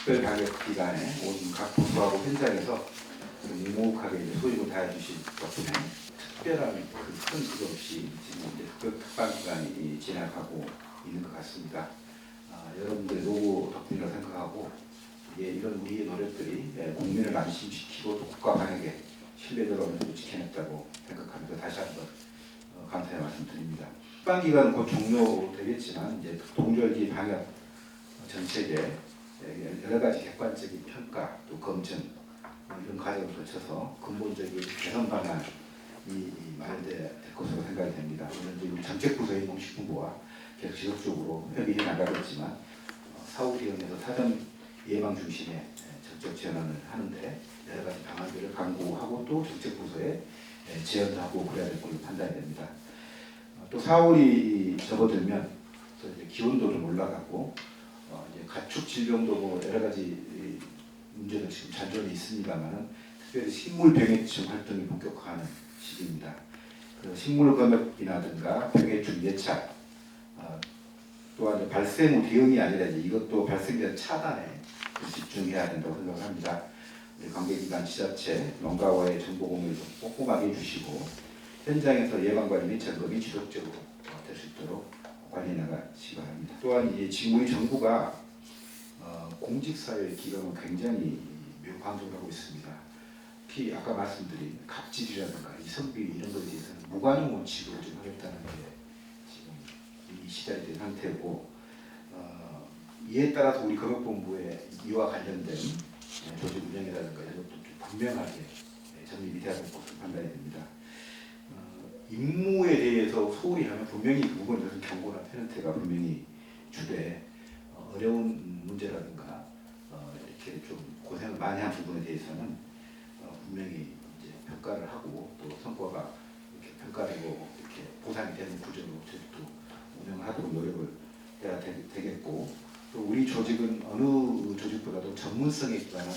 특별방역기간에 온 각 부서하고 현장에서 묵묵하게 소임을 다해주신 덕분에 특별한 큰 일 없이 지금 이제 특방기간이 지나가고 있는 것 같습니다. 여러분들의 노고 덕분이라고 생각하고 이런 우리의 노력들이 국민을 안심시키고 또 국가 방역에 신뢰도를 어느 정도 지켜냈다고 생각하면서 다시 한번 감사의 말씀드립니다. 특방기간은 곧 종료되겠지만 이제 동절기 방역 정책에 여러 가지 객관적인 평가 또 검증 이런 과정을 거쳐서 근본적인 개선 방안이 마련될 것으로 생각이 됩니다. 오늘 우리 정책부서의 농식품부와 계속 지속적으로 협의해 나가겠지만 사후대응에서 사전 예방 중심의 적극 지원을 하는데 여러 가지 방안들을 강구하고 또 정책부서에 제안도 하고 그래야 될 걸로 판단이 됩니다. 또 4월이 접어들면 또 이제 기온도 좀 올라가고 이제 가축 질병도 뭐 여러 가지 문제도 지금 잔존해 있습니다만은 특별히 식물 병해충 활동이 본격화하는 시기입니다. 그 식물 검역이라든가 병해충 예찰, 또한 발생 후 대응이 아니라 이것도 발생된 차단에 집중해야 된다고 생각합니다. 관계기관, 지자체, 농가와의 정보 공유를 꼼꼼하게 해주시고 현장에서 예방관리 및 점검이 지속적으로 될 수 있도록 관리해 나가시기 바랍니다. 또한 지금 우리 정부가 공직사회 기강을 굉장히 매우 강조를 하고 있습니다. 특히 아까 말씀드린 갑질이라든가 이성비위 이런 것에 대해서는 무관용 원칙으로 좀 하겠다는 게 지금 이 시달이 된 상태고 이에 따라서 우리 검역본부의 이와 관련된 조직 운영이라든가 이런 것도 좀 분명하게 정립이 돼야 될 것으로 판단이 됩니다. 임무에 대해서 소홀히 하면 분명히 그 부분에 대해서 경고나 페널티가 분명히 주되 어려운 문제라든가 이렇게 좀 고생을 많이 한 부분에 대해서는 분명히 이제 평가를 하고 또 성과가 이렇게 평가되고 이렇게 보상이 되는 구조로 저희도 운영을 하도록 노력을 해야 되겠고 또 우리 조직은 어느 조직보다도 전문성에 기반한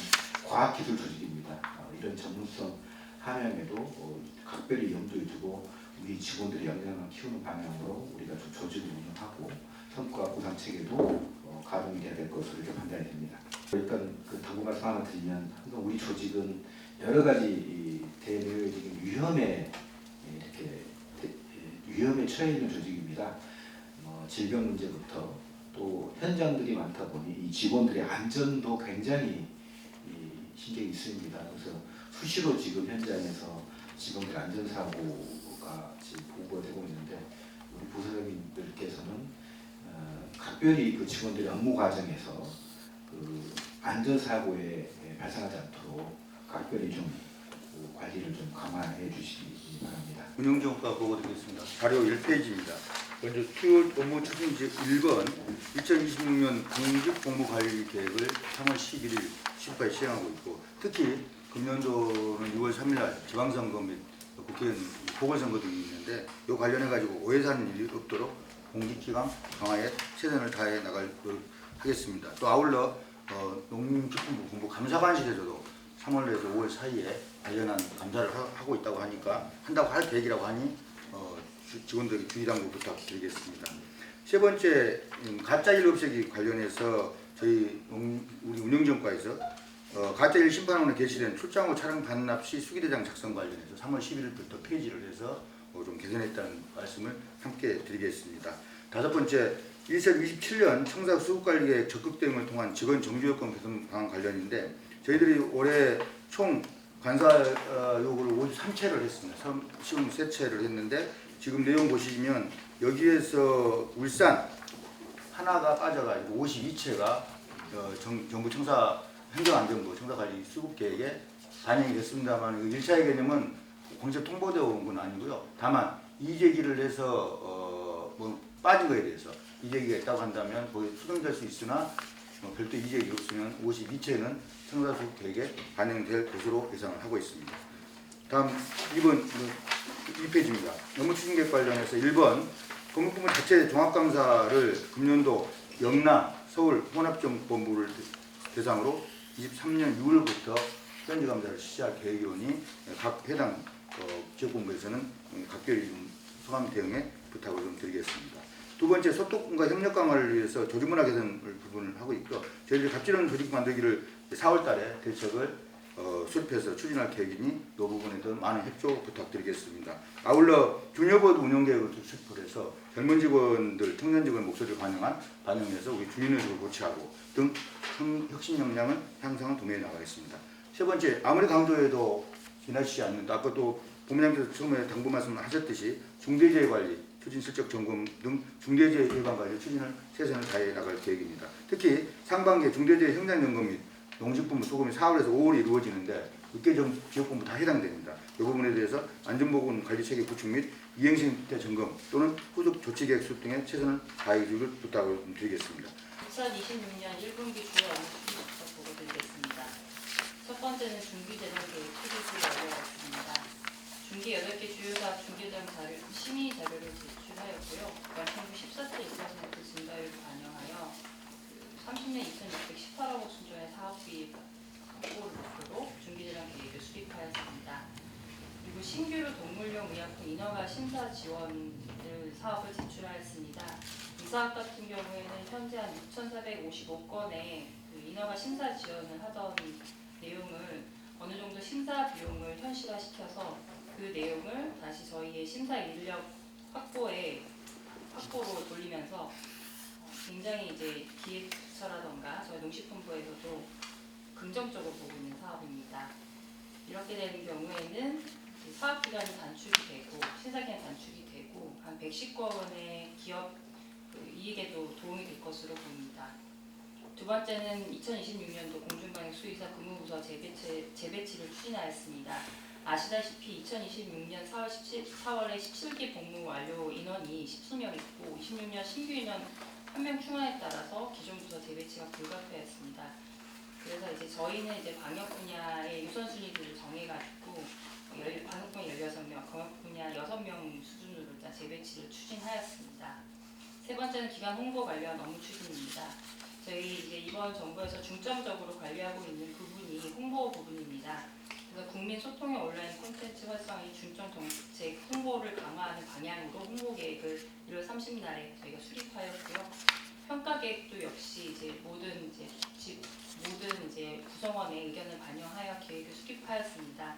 과학기술 조직입니다. 이런 전문성 함양에도 각별히 염두에 두고 우리 직원들의 역량을 키우는 방향으로 우리가 좀 조직을 운영하고 성과 보상 체계도 가동이 돼야 될 것으로 이렇게 판단이 됩니다. 일단 그 당부 말씀 하나 드리면 항상 우리 조직은 여러 가지 대내외적인 위험에 처해 있는 조직입니다. 질병 문제부터 또 현장들이 많다 보니 이 직원들의 안전도 굉장히 신경이 쓰입니다. 그래서 수시로 지금 현장에서 직원들 안전사고가 지금 보고가 되고 있는데 우리 부서장님들께서는 각별히 그 직원들의 업무 과정에서 그 안전사고에 발생하지 않도록 각별히 좀 그 관리를 좀 강화해 주시기 바랍니다. 운영정과 보고 드리겠습니다. 자료 1페이지입니다. 먼저 키워드 업무 추진지 1번 2026년 공직공무관리 계획을 3월 11일 10일까지 시행하고 있고 특히 금년도는 6월 3일날 지방선거 및 국회의원 보궐선거 등이 있는데 이 관련해가지고 오해 사는 일이 없도록 공직기강 강화에 최선을 다해 나가도록 하겠습니다. 또 아울러 농림축산부 본부 감사관실에서도 3월 내에서 5월 사이에 관련한 감사를 하고 있다고 하니까 한다고 할 계획이라고 하니 직원들에게 주의당부 부탁드리겠습니다. 세 번째 가짜일 없애기 관련해서 저희 우리 운영정과에서 가짜일 심판원에 게시된 출장 후 차량 반납 시 수기대장 작성 관련해서 3월 11일부터 폐지를 해서 좀 개선했다는 말씀을 함께 드리겠습니다. 다섯 번째 2027년 청사 수급관리계획 적극 대응을 통한 직원 정규여건 개선 방안 관련인데 저희들이 올해 총 관사 요구를 53채를 했습니다. 53채를 했는데 지금 내용 보시면 여기에서 울산 하나가 빠져가지고 52채가 정부 청사 행정안전부 청사관리 수급계획에 반영이 됐습니다만 1차의 개념은 공식 통보되어 온 건 아니고요. 다만 이재기를 해서 뭐 빠진 거에 대해서 이재기가 있다고 한다면 거기 수정될 수 있으나 별도 이재기 없으면 52채는 청사수급계획에 반영될 것으로 예상을 하고 있습니다. 다음 2번 2페이지입니다. 업무 추진계획 관련해서 1번 법무부문 자체 종합감사를 금년도 영남, 서울 혼합정본부를 대상으로 23년 6월부터 현지감사를 실시할 계획이오니 각 해당 지역본부에서는 각별히 좀 소감 대응에 부탁을 좀 드리겠습니다. 두 번째, 소통과 협력 강화를 위해서 조직문화 개선 부분을 하고 있고, 저희들이 갑질없는 조직 만들기를 4월달에 대책을 수립해서 추진할 계획이니 이 부분에도 많은 협조 부탁드리겠습니다. 아울러 주니어보드 운영 계획을 수립을 해서 젊은 직원들, 청년 직원 목소리를 반영해서 우리 주니어를 고취하고 등 혁신 역량을 향상한 도면에 나가겠습니다. 세 번째, 아무리 강조해도 지나치지 않는, 아까 또 본부장께서 처음에 당부 말씀을 하셨듯이 중대재해 관리, 추진 실적 점검 등 중대재해 예방 관리 추진을 최선을 다해 나갈 계획입니다. 특히 상반기에 중대재해 현장 점검 및 농식품부 소금이 4월에서 5월에 이루어지는데 그때 지역본부 다 해당됩니다. 이 부분에 대해서 안전보건 관리 체계 구축 및 이행시 때 점검 또는 후속 조치 계획 수립 등에 최선을 다해 주기를 부탁을 드리겠습니다. 2026년 1분기 주요 업무 추진부터 보고드리겠습니다. 첫 번째는 중기재정 계획 수립을 완료했습니다. 중기 8개 주요 사업 중기재정 심의 자료를 제출하였고요. 완성도 14.2% 증가율을 반영하여 30년 2,618억 원 수준의 사업비 확보를 목표로 중기재정 계획을 수립하였습니다. 그리고 신규로 동물용 의약품 인허가 심사 지원 사업을 제출하였습니다. 이 사업 같은 경우에는 현재 한 6,455건의 인허가 심사 지원을 하던 내용을 어느 정도 심사 비용을 현실화시켜서 그 내용을 다시 저희의 심사 인력 확보로 돌리면서 굉장히 이제 기획처라던가 저희 농식품부에서도 긍정적으로 보고 있는 사업입니다. 이렇게 되는 경우에는 사업 기간이 단축이 되고 심사 기간 단축이 되고 한 110건의 기업 이익에도 도움이 될 것으로 보입니다. 두 번째는 2026년도 공중방역 수의사 근무부서 재배치를 추진하였습니다. 아시다시피 2026년 4월에 17기 복무 완료 인원이 10수명 있고 26년 신규 인원 1명 충원에 따라서 기존 부서 재배치가 불가피했습니다. 그래서 이제 저희는 이제 방역 분야의 우선순위들을 정해가지고 방역 분야 16명, 검역 분야 6명 수준으로 일단 재배치를 추진하였습니다. 세 번째는 기관 홍보 관련 업무 추진입니다. 저희 이제 이번 정부에서 중점적으로 관리하고 있는 부분이 홍보 부분입니다. 그래서 국민 소통의 온라인 콘텐츠 활성화의 중점 정책 홍보를 강화하는 방향으로 홍보 계획을 1월 30날에 저희가 수립하였고요. 평가 계획도 역시 이제 모든 구성원의 의견을 반영하여 계획을 수립하였습니다.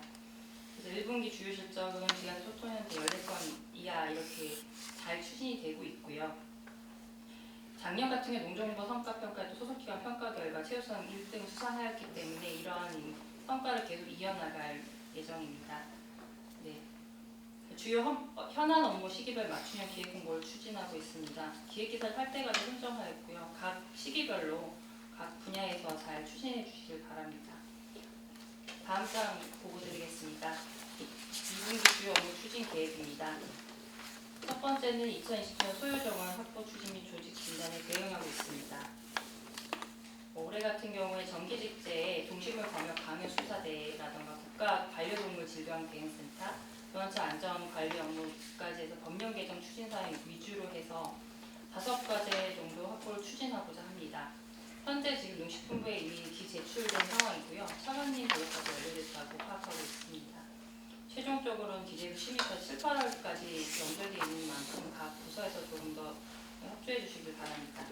그래서 1분기 주요 실적은 기관 소통 현재 14건 이하 이렇게 잘 추진이 되고 있고요. 작년 같은 경우 농정일보 성과평가도 소속기관 평가 결과 최우선 1등 수상하였기 때문에 이러한 성과를 계속 이어나갈 예정입니다. 네. 주요 현안 업무 시기별 맞춤형 기획 홍보를 추진하고 있습니다. 기획기사를 8대까지 선정하였고요. 각 시기별로 각 분야에서 잘 추진해 주시길 바랍니다. 다음 장 보고 드리겠습니다. 2분기 주요 업무 추진 계획입니다. 첫 번째는 2020년 소요정원 확보 추진 및 조직 진단에 대응하고 있습니다. 올해 같은 경우에 정기직제에 동식물 검역 강요 수사대라던가 국가 반려동물 질병 대응센터, 도원차 안전 관리 업무까지 해서 법령 개정 추진 사항 위주로 해서 5가지 정도 확보를 추진하고자 합니다. 현재 지금 농식품부에 이미 기제출된 상황이고요. 차관님 보고까지 완료됐다고 파악하고 있습니다. 최종적으로는 기재부 심의가 7, 8월까지 연결되어 있는 만큼 각 부서에서 조금 더 협조해 주시길 바랍니다.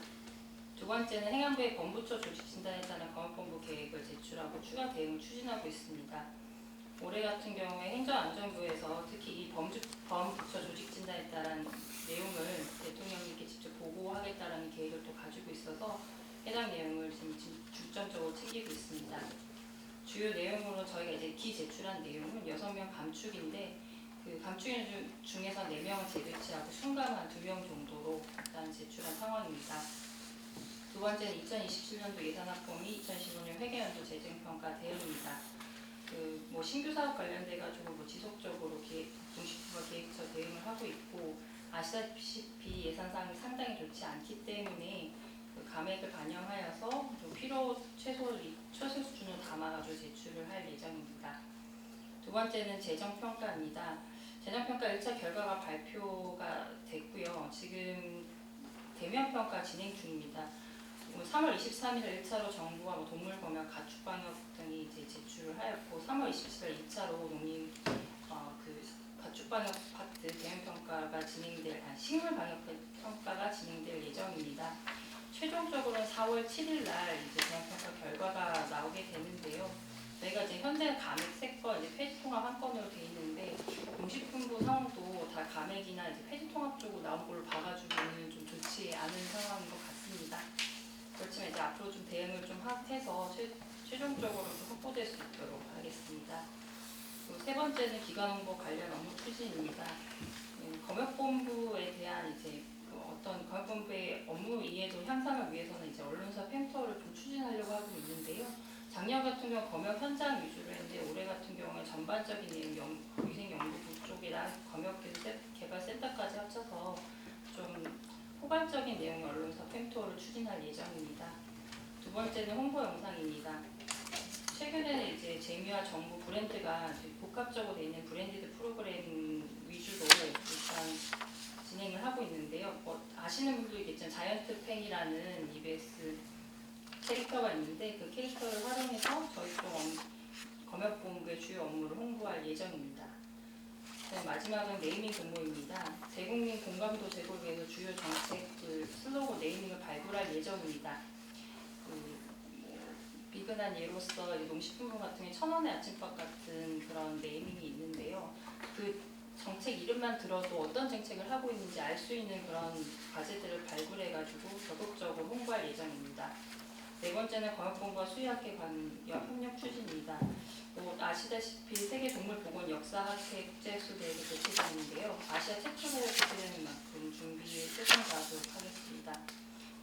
두 번째는 행안부의 범부처 조직 진단에 따른 검역본부 계획을 제출하고 추가 대응을 추진하고 있습니다. 올해 같은 경우에 행정안전부에서 특히 이 범부처 조직 진단에 따른 내용을 대통령님께 직접 보고하겠다는 계획을 또 가지고 있어서 해당 내용을 지금 중점적으로 챙기고 있습니다. 주요 내용으로 저희가 이제 기제출한 내용은 6명 감축인데 그 감축인 중에서 4명을 재배치하고 순감한 2명 정도로 일단 제출한 상황입니다. 두 번째는 2027년도 예산확보및 2015년 회계연도 재정평가 대응입니다. 신규 사업 관련돼 가지고 지속적으로 농식품부가 계획처 대응을 하고 있고 아시다시피 예산상이 상당히 좋지 않기 때문에 감액을 반영하여서 좀 필요 최소 수준을 담아가지고 제출을 할 예정입니다. 두 번째는 재정평가입니다. 재정평가 1차 결과가 발표가 됐고요. 지금 대면평가 진행 중입니다. 3월 23일 1차로 정부와 동물검역, 가축방역 등이 이제 제출을 하였고 3월 27일 2차로 농림 가축 방역 파트 대응 평가가 식물 방역 평가가 진행될 예정입니다. 최종적으로는 4월 7일 날 이제 대응 평가 결과가 나오게 되는데요. 저희가 이제 현재 감액 3건, 이제 폐지 통합 1건으로 돼 있는데 농식품부 상황도 다 감액이나 이제 폐지 통합 쪽으로 나온 걸로 봐가지고는 좀 좋지 않은 상황인 것 같습니다. 그렇지만 이제 앞으로 좀 대응을 좀 해서 최종적으로 좀 확보될 수 있도록 하겠습니다. 그리고 세 번째는 기관 홍보 관련 업무 추진입니다. 검역본부에 대한 이제 어떤 검역본부의 업무 이해도 향상을 위해서는 이제 언론사 펜터를 좀 추진하려고 하고 있는데요. 작년 같은 경우 검역 현장 위주로 했는데 올해 같은 경우에 전반적인 내용 위생연구부 쪽이랑 검역개발센터까지 합쳐서 좀 포괄적인 내용의 언론사 펜터를 추진할 예정입니다. 두 번째는 홍보 영상입니다. 최근에는 이제 재미와 정부 브랜드가 복합적으로 되어 있는 브랜디드 프로그램 위주로 일단 진행을 하고 있는데요. 아시는 분도 있겠지만 자이언트 팽이라는 EBS 캐릭터가 있는데 그 캐릭터를 활용해서 저희 쪽 검역본부의 주요 업무를 홍보할 예정입니다. 마지막은 네이밍 공모입니다. 대국민 공감도 제고를 위해서 주요 정책을 슬로건 네이밍을 발굴할 예정입니다. 비근한 예로서 농식품부 같은 경우 1000원의 아침밥 같은 그런 네이밍이 있는데요. 그 정책 이름만 들어도 어떤 정책을 하고 있는지 알 수 있는 그런 과제들을 발굴해가지고 적극적으로 홍보할 예정입니다. 네 번째는 검역본부와 수의학회 협력 추진입니다. 아시다시피 세계동물보건 역사학회 국제학술대회가 개최되는데요. 아시아 최초로 개최되는 만큼 준비에 최선 다하도록 하겠습니다.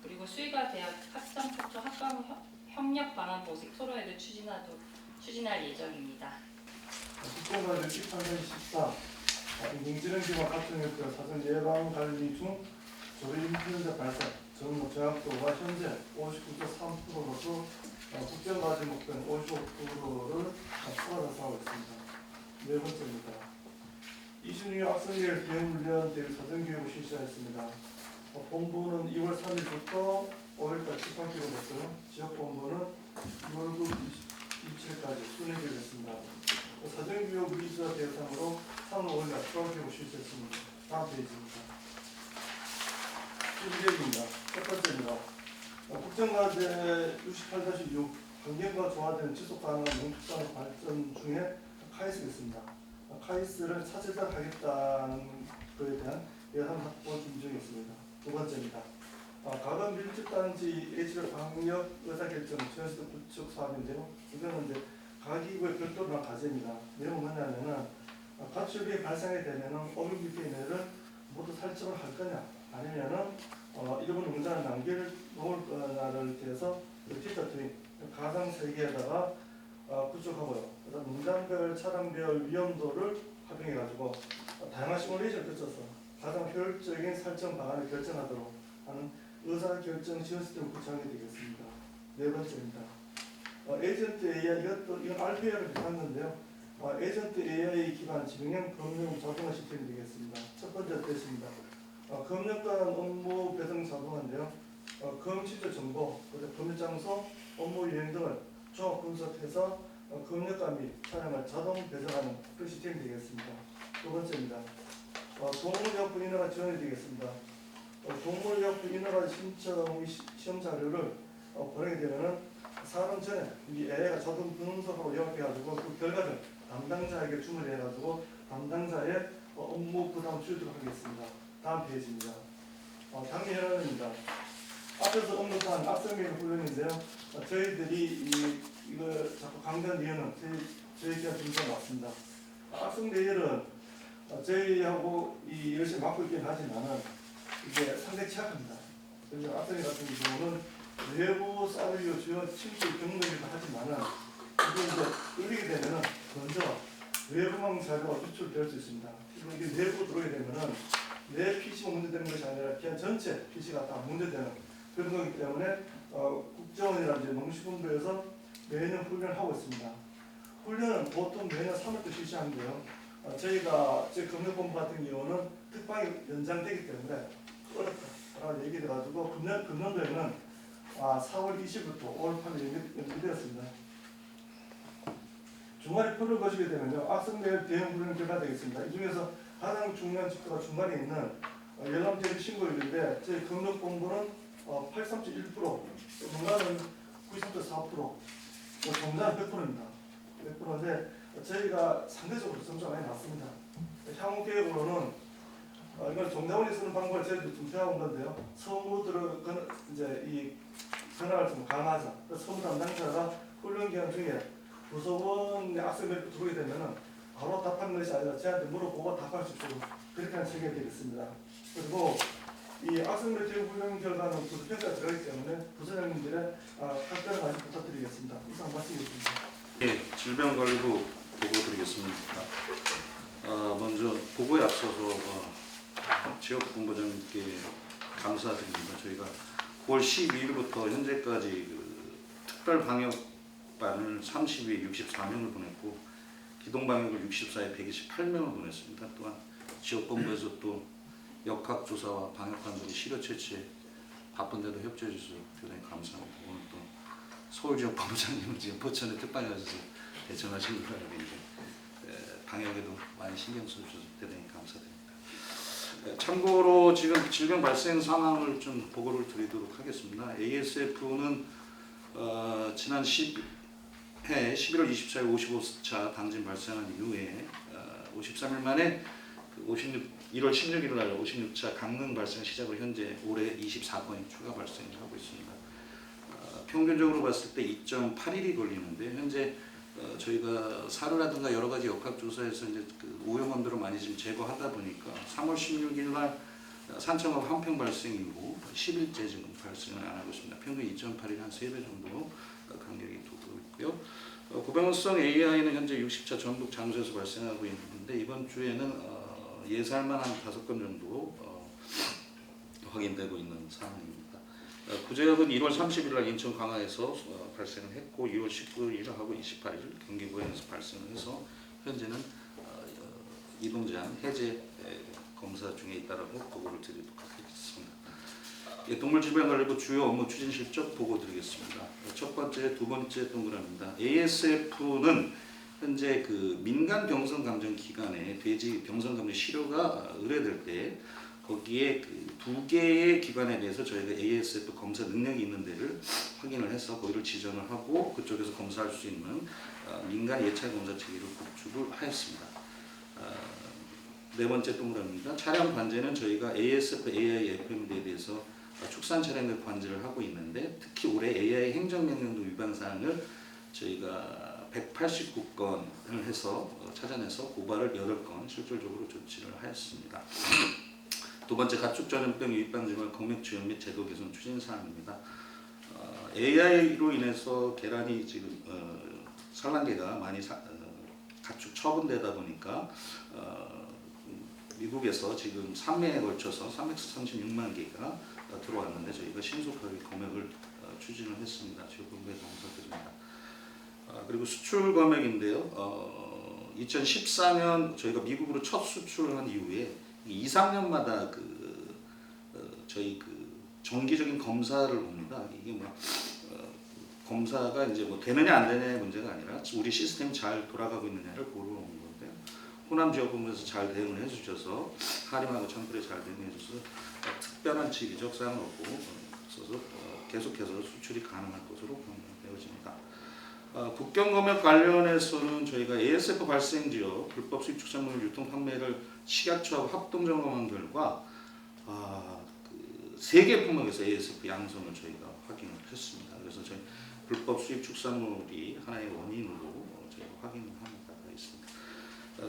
그리고 수의과 대학 학점 촉적 학과무 협력 방안 모색 토론회를 추진할 예정입니다. 국정과제 18-14 인공지능기반 가정교육과 사전 예방 관리 중 조리 인플루엔자 발생 전후 정확도가 현재 59.3%로서 국정과제 목표는 55%를 초과해서 하고 있습니다. 네 번째입니다. 26년 학생계획 비행훈련 대회 사전교육을 실시하였습니다. 본부는 2월 3일부터 5일까지 집합기록했고요. 지역본부는 2월 27일까지 순회기를 했습니다. 사전교육 위주와 대상으로 3월 5일날 수학교육을 실시했습니다. 다음 페이지입니다. 실기입니다. 첫 번째입니다. 국정과제 68-6 환경과 조화된 지속가능한 농축산업 발전 중에 카이스가 있습니다. 카이스를 차질하겠다는 것에 대한 예산 확보 준비 중에 있습니다. 두 번째입니다. 가금 밀집단지 H를 방역 의사결정 전시도 구축 사업인데요. 이거는 이제 가기구의 별도로 과제입니다. 내용은 뭐냐면은 가출비 발생이 되면은 오밀비피를 모두 살처분을 할 거냐 아니면은 일본 농장을 남길 놓을 거냐를 대해서 티저 트윈 가상 세계에다가 구축하고요. 그다음 농장별 차량별 위험도를 합병해가지고 다양한 시뮬레이션을 거쳐서 가장 효율적인 설정 방안을 결정하도록 하는 의사결정 지원 시스템을 구축하게 되겠습니다. 네 번째입니다. 에이전트 AI 이건 RPA를 비슷한 건데요. 에이전트 AI 기반 지능형 검역 자동화 시스템이 되겠습니다. 첫 번째 뜻입니다. 검역관 업무 배송 자동화인데요. 검시조 정보, 검역 장소, 업무 유행 등을 종합 분석해서 검역관 및 차량을 자동 배정하는 그런 시스템이 되겠습니다. 두 번째입니다. 동물의학부 인허가 지원이 되겠습니다. 동물의학부 인허가 신청 시험 자료를 보내게 되면은 사람 전에 이 AI가 자동 분석하고 요약해가지고 그 결과를 담당자에게 주문을 해가지고 담당자의 업무 부담 줄이도록 하겠습니다. 다음 페이지입니다. 장미 현황입니다. 앞에서 언급한 악성미를 훈련인데요. 저희들이 이거 자꾸 강조한 이유는 저희가 준비해 왔습니다. 악성 내열은 저희하고 열심히 맡고 있긴 하지만은 이게 상당히 취약합니다. 그래서 악성미 같은 경우는 외부 사르유 주요 침투 경로이기도 하지만은 이게 이제 끌리게 되면은 먼저 외부망 자료가 유출될 수 있습니다. 그리고 이게 내부 들어오게 되면은 내 PC가 문제되는 것이 아니라 그냥 전체 PC가 다 문제되는 그런 거기 때문에 국정원이라든지 농식품부에서 매년 훈련을 하고 있습니다. 훈련은 보통 매년 3월부터 실시하는데요. 저희가 제 검역본부 같은 경우는 특방이 연장되기 때문에 어렵다라고 얘기해가지고 금년도에는 4월 20일부터 5월 8일 연기되었습니다. 중간에 표를 거시게 되면요, 악성매일 대응 불능 결과가 되겠습니다. 이 중에서 가장 중요한 지표가 중간에 있는 열람대비 신고율인데 저희 경력본부는 83.1%, 중간은 93.4%, 정자는 100%입니다. 100%인데 저희가 상대적으로 점수가 많이 낮습니다. 향후 계획으로는 이건 정자원이 쓰는 방법을 저희도 좀 배워온 건데요. 서무들은 이제 이 전화를 좀 강화하자. 서무 담당자가 훈련 기간 중에 부서원의 악성매를 들어오게 되면은 바로 답하는 것이 아니라 저한테 물어보고 답할 수 있도록 그렇게 하는 체계가 되겠습니다. 그리고 이 악성매 교육 훈련 결과는 부서평가가 들어가기 때문에 부서장님들의 각별한 관심 부탁드리겠습니다. 이상 말씀드리겠습니다. 예, 질병관리부 보고 드리겠습니다. 먼저 보고에 앞서서 지역본부장님께 감사드립니다. 저희가 9월 12일부터 현재까지 특별방역반을 30위에 64명을 보냈고 기동방역을 64에 128명을 보냈습니다. 또한 지역본부에서 또 역학조사와 방역관들이 시료 채취에 바쁜데도 협조해 주셔서 대단히 감사합니다. 오늘 또 서울지역본부장님은 지금 포천에 특방에 가셔서 대전하시는 걸 알고 있는데 방역에도 많이 신경 써주셔서 대단히 감사드립니다. 참고로 지금 질병 발생 상황을 좀 보고를 드리도록 하겠습니다. ASF는 지난 11월 24일 55차 당진 발생한 이후에 53일 만에 1월 16일 날 56차 강릉 발생 시작으로 현재 올해 24건이 추가 발생하고 있습니다. 평균적으로 봤을 때 2.8일이 걸리는데 현재 저희가 사료라든가 여러 가지 역학조사에서 이제 그 오염원들을 많이 지금 제거하다 보니까 3월 16일 날 산청업 한평 발생 이후 10일째 지금 발생을 안 하고 있습니다. 평균 2.8일 한 3배 정도 간격이 두고 있고요. 고병원성 AI는 현재 60차 전북 장소에서 발생하고 있는데 이번 주에는 예상만 한 5건 정도 확인되고 있는 상황입니다. 구제역은 1월 30일 날 인천 강화에서 발생을 했고 2월 19일하고 28일 경기 고양에서 발생을 해서 현재는 이동 제한 해제 검사 중에 있다라고 보고를 드리도록 하겠습니다. 동물질병관리부 주요 업무 추진 실적 보고 드리겠습니다. 첫 번째, 두 번째 동그라미입니다. ASF는 현재 그 민간 병성 감정 기관에 돼지 병성 감정 시료가 의뢰될 때 거기에 그 2개의 기관에 대해서 저희가 ASF 검사 능력이 있는 데를 확인을 해서 거기를 지정을 하고 그쪽에서 검사할 수 있는 민간 예찰 검사 체계를 구축을 하였습니다. 네 번째 동그라미입니다. 차량 관제는 저희가 ASF, AI, FMD에 대해서 축산 차량을 관제를 하고 있는데 특히 올해 AI 행정명령도 위반 사항을 저희가 189건을 해서 찾아내서 고발을 8건 실질적으로 조치를 하였습니다. 두 번째, 가축 전염병 유입방지와 검역지원 및 제도 개선 추진 사항입니다. AI로 인해서 계란이 지금 산란계가 많이 가축 처분되다 보니까 미국에서 지금 3회에 걸쳐서 336만 개가 들어왔는데 저희가 신속하게 검역을 추진을 했습니다. 지역본부에 감사드립니다. 그리고 수출 검역인데요. 2014년 저희가 미국으로 첫 수출을 한 이후에 2, 3년마다 저희 정기적인 검사를 봅니다. 이게 검사가 이제 되느냐 안 되느냐의 문제가 아니라 우리 시스템이 잘 돌아가고 있느냐를 보러 오는 건데요. 호남 지역본부에서 잘 대응을 해주셔서 하림하고 청풀에 잘 대응해줘서 특별한 지적 사항은 없고 없어서 계속해서 수출이 가능할 것으로 되어집니다. 국경 검역 관련해서는 저희가 ASF 발생 지역 불법 수입 축산물 유통 판매를 식약처하고 합동 점검한 결과 3개 품목에서 ASF 양성을 저희가 확인을 했습니다. 그래서 저희 불법 수입 축산물이 하나의 원인으로 저희가 확인을 합니다. 있습니다.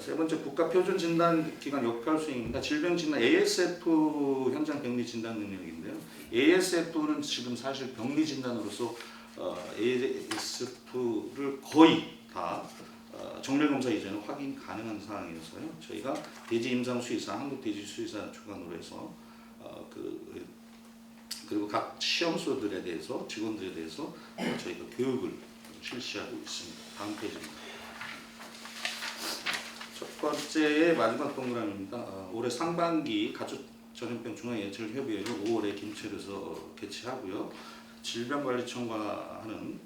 세 번째, 국가표준진단기관 역할 수행입니다. 질병진단 ASF 현장 병리 진단 능력인데요. ASF는 지금 사실 병리 진단으로서 ASF를 거의 다 정밀검사 이전에 확인 가능한 상황이어서요. 저희가 돼지 임상 수의사, 한국 돼지 수의사 주관으로 해서 그리고 각 시험소들에 대해서 직원들에 대해서 저희가 교육을 실시하고 있습니다. 다음 페이지입니다. 첫 번째 마지막 동그라미입니다. 올해 상반기 가축 전염병 중앙예찰협의회를 5월에 김천에서 개최하고요. 질병관리청과 하는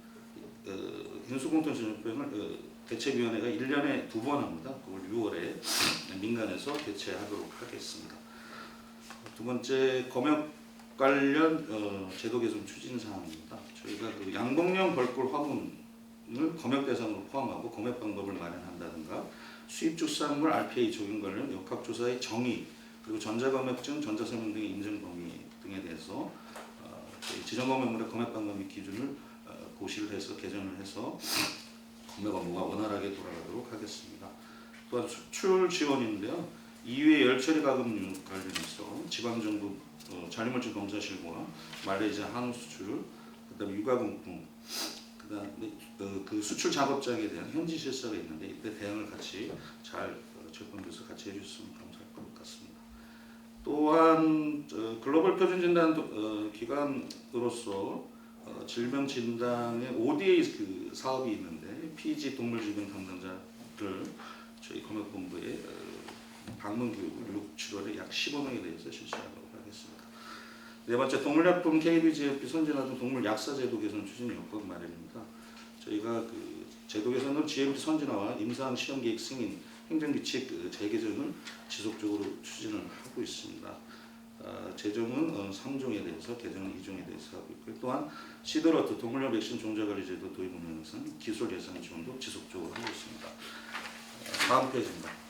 인수공통전염병을 대책위원회가 1년에 2번 합니다. 그걸 6월에 민간에서 개최하도록 하겠습니다. 두 번째, 검역 관련 제도 개선 추진 사항입니다. 저희가 그 양봉령 벌꿀 화분을 검역 대상으로 포함하고 검역 방법을 마련한다든가 수입축산물 RPA 적용 관련 역학조사의 정의 그리고 전자검역증, 전자설명 등의 인증 범위 등에 대해서 저희 지정검역물의 검역 방법 및 기준을 고시를 해서 개정을 해서 검역 업무가 원활하게 돌아가도록 하겠습니다. 또한 수출 지원인데요. 이외 열처리 가금류 관련해서 지방정부 잔류물질 검사실과 말레이시아 한우 수출, 그다음에 육아공품, 그다음에 그 수출 작업장에 대한 현지 실사가 있는데 이때 대응을 같이 잘 재판부에서 같이 해주셨으면 감사할 것 같습니다. 또한 글로벌 표준 진단 기관으로서 질병 진단의 ODA 그 사업이 있는데 PG 동물질병 담당자를 저희 검역본부에 방문 교육을 6, 7월에 약 15명에 대해서 실시하도록 하겠습니다. 네 번째, 동물약품 KBGMP 선진화 등 동물 약사 제도 개선 추진 요건 마련입니다. 저희가 그 제도 개선은 GMP 선진화와 임상 시험 계획 승인, 행정규칙 재개정을 지속적으로 추진을 하고 있습니다. 재정은 3종에 대해서, 개정은 2종에 대해서 하고 있고요. 또한 시드러트 동물용 백신 종자관리 제도 도입 운영에서는 기술 예산 지원도 지속적으로 하고 있습니다. 다음 페이지입니다.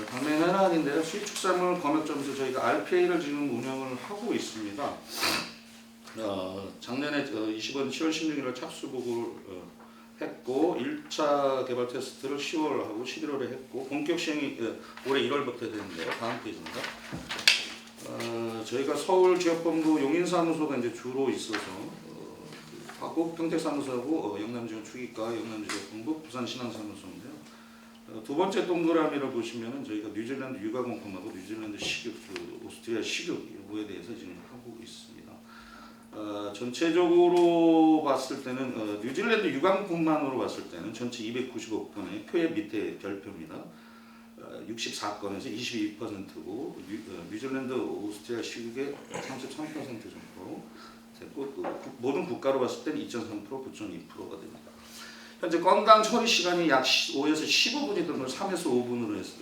당면 현안인데요. 수입축산물 검역점에서 저희가 RPA를 지금 운영을 하고 있습니다. 작년에 20원 7월 16일에 착수 보고를 했고 1차 개발 테스트를 10월 하고 11월에 했고 본격 시행이 올해 1월부터 되는데요. 다음 페이지입니다. 저희가 서울 지역본부 용인사무소가 이제 주로 있어서 화곡 평택사무소하고 영남지원 추기과 영남지역본부 부산신항사무소인데요. 두 번째 동그라미를 보시면은 저희가 뉴질랜드 육아공품하고 뉴질랜드 식육, 오스트리아 식육 여부에 대해서 지금 하고 있습니다. 전체적으로 봤을 때는 뉴질랜드 육아공품만으로 봤을 때는 전체 295건의 표의 밑에 별표입니다. 64건에서 22%고 뉴질랜드, 오스트리아 식육의 33% 정도 됐고 모든 국가로 봤을 때는 2.3%, 9.2%가 됩니다. 현재 건당 처리 시간이 약 5에서 15분이던 걸 3에서 5분으로 해서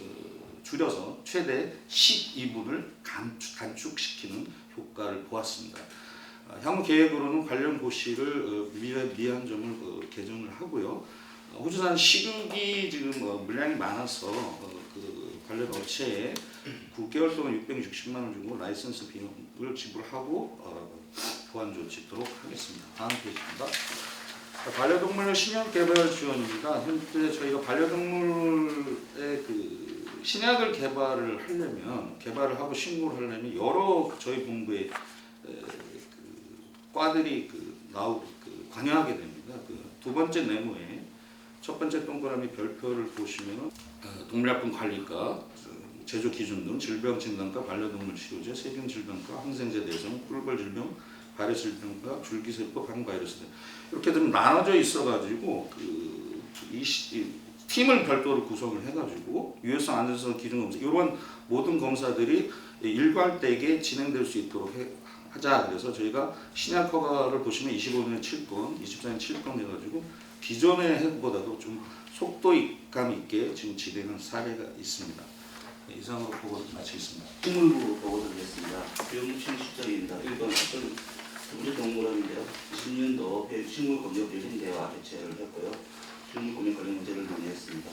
줄여서 최대 12분을 단축시키는 효과를 보았습니다. 향후 계획으로는 관련 고시를 미한 점을 개정을 하고요. 호주산 식육이 지금 물량이 많아서 그 관련 업체에 9개월 동안 660만 원 주고 라이선스 비용을 지불하고 보완 조치토록 하겠습니다. 다음 페이지입니다. 반려동물 신약 개발 지원입니다. 현재 저희가 반려동물의 그 신약을 개발을 하고 신고를 하려면 여러 저희 본부의 과들이 관여하게 됩니다. 두 번째 네모에 첫 번째 동그라미 별표를 보시면 동물약품 관리과, 제조 기준 등 질병 진단과 반려동물 치료제, 세균 질병과 항생제 대상, 꿀벌 질병, 발열 질병과 줄기세포 항바이러스 등 이렇게 좀 나눠져 있어가지고 이 팀을 별도로 구성을 해가지고 유해성 안전성 기준 검사 이런 모든 검사들이 일괄되게 진행될 수 있도록 하자. 그래서 저희가 신약 허가를 보시면 25년에 7건, 24년에 7건 해가지고 기존의 해보다도 좀 속도감 있게 지금 진행한 사례가 있습니다. 네, 이상으로 보고를 마치겠습니다. 식물부 보고 드리겠습니다. 병실 시점입니다. 1번 두번째 동그라미인데요. 20년도 식물 검역 대신대와 개최를 했고요. 식물 검역 관련 문제를 논의했습니다.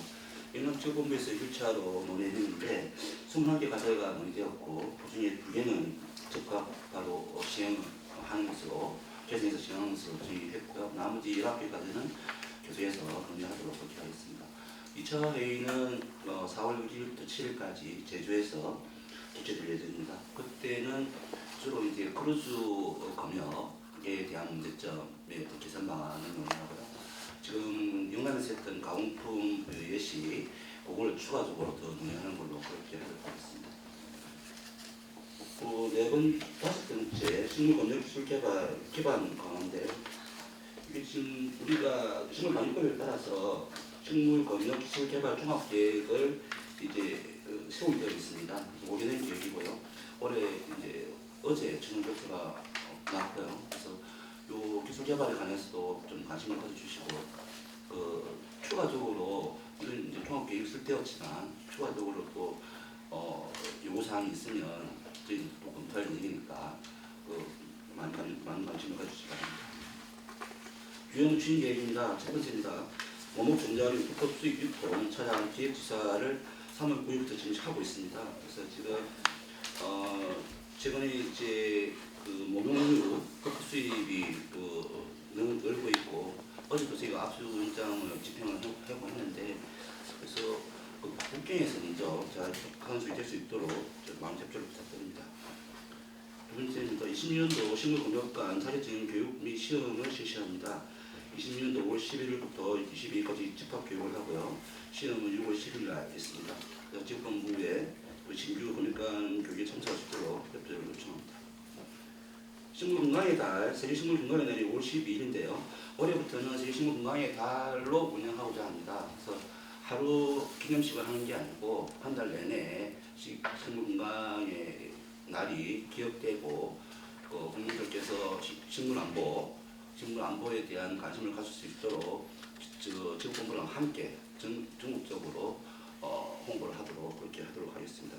영남지역본부에서 1차로 논의했는데 21개 과제가 논의되었고 그중에 2개는 즉각 바로 시행하는 것으로 개정해서 시행하는 것으로 정의했고요. 나머지 11개까지는 교수에서 논의하도록 그렇게 하겠습니다. 2차 회의는 4월 6일부터 7일까지 제주에서 개최될 예정입니다. 그때는 주로 이제 크루즈 검역에 대한 문제점의 개선 방안을 논의하고요. 지금 영남에서 했던 가공품 예시 그걸 추가적으로 더 논의하는 걸로 그렇게 하도록 하겠습니다. 다섯 번째 식물검역 기술 기반 강화인데 이게 지금 우리가 식물방역법에 따라서 식물검역 기술 개발 종합계획을 이제 세우게 되어 있습니다. 5개년 계획이고요. 올해 이제 어제 청원 결과가 나왔고요. 그래서 요 기술 개발에 관해서도 좀 관심을 가져주시고 추가적으로 이런 이제 종합 계획 쓸때였지만 추가적으로 또 요구 사항이 있으면 저희 또 검토할 얘기니까 많은 관심을 가주시기 바랍니다. 유형 추진 계획입니다. 첫 번째입니다. 원목 전자류 불법 수입 유통 차량 기획지사를 3월 9일부터 지금 하고 있습니다. 그래서 지금 최근에 이제 모종류 불법 수입이 너무 늘고 있고 어제도 저희가 압수영장을 집행을 하고 했는데 그래서 국경에서 먼저 잘 간수이 될 수 있도록 많은 협조를 부탁드립니다. 두 번째입니다. 20년도 식물공격관 자격증 교육 및 시험을 실시합니다. 20년도 5월 11일부터 22일까지 집합교육을 하고요. 시험은 6월 10일 날 있습니다. 지역본부에 신규 공격관 교육에 참석할 수 있도록 협조를 요청합니다. 식물건강의 달, 세계식물건강의 날이 5월 12일인데요. 올해부터는 세계식물건강의 달로 운영하고자 합니다. 그래서 하루 기념식을 하는 게 아니고 한 달 내내 식물건강의 날이 기억되고 국민들께서 식물안보에 대한 관심을 가질 수 있도록 지역본부랑 함께 전국적으로 홍보를 하도록 그렇게 하도록 하겠습니다.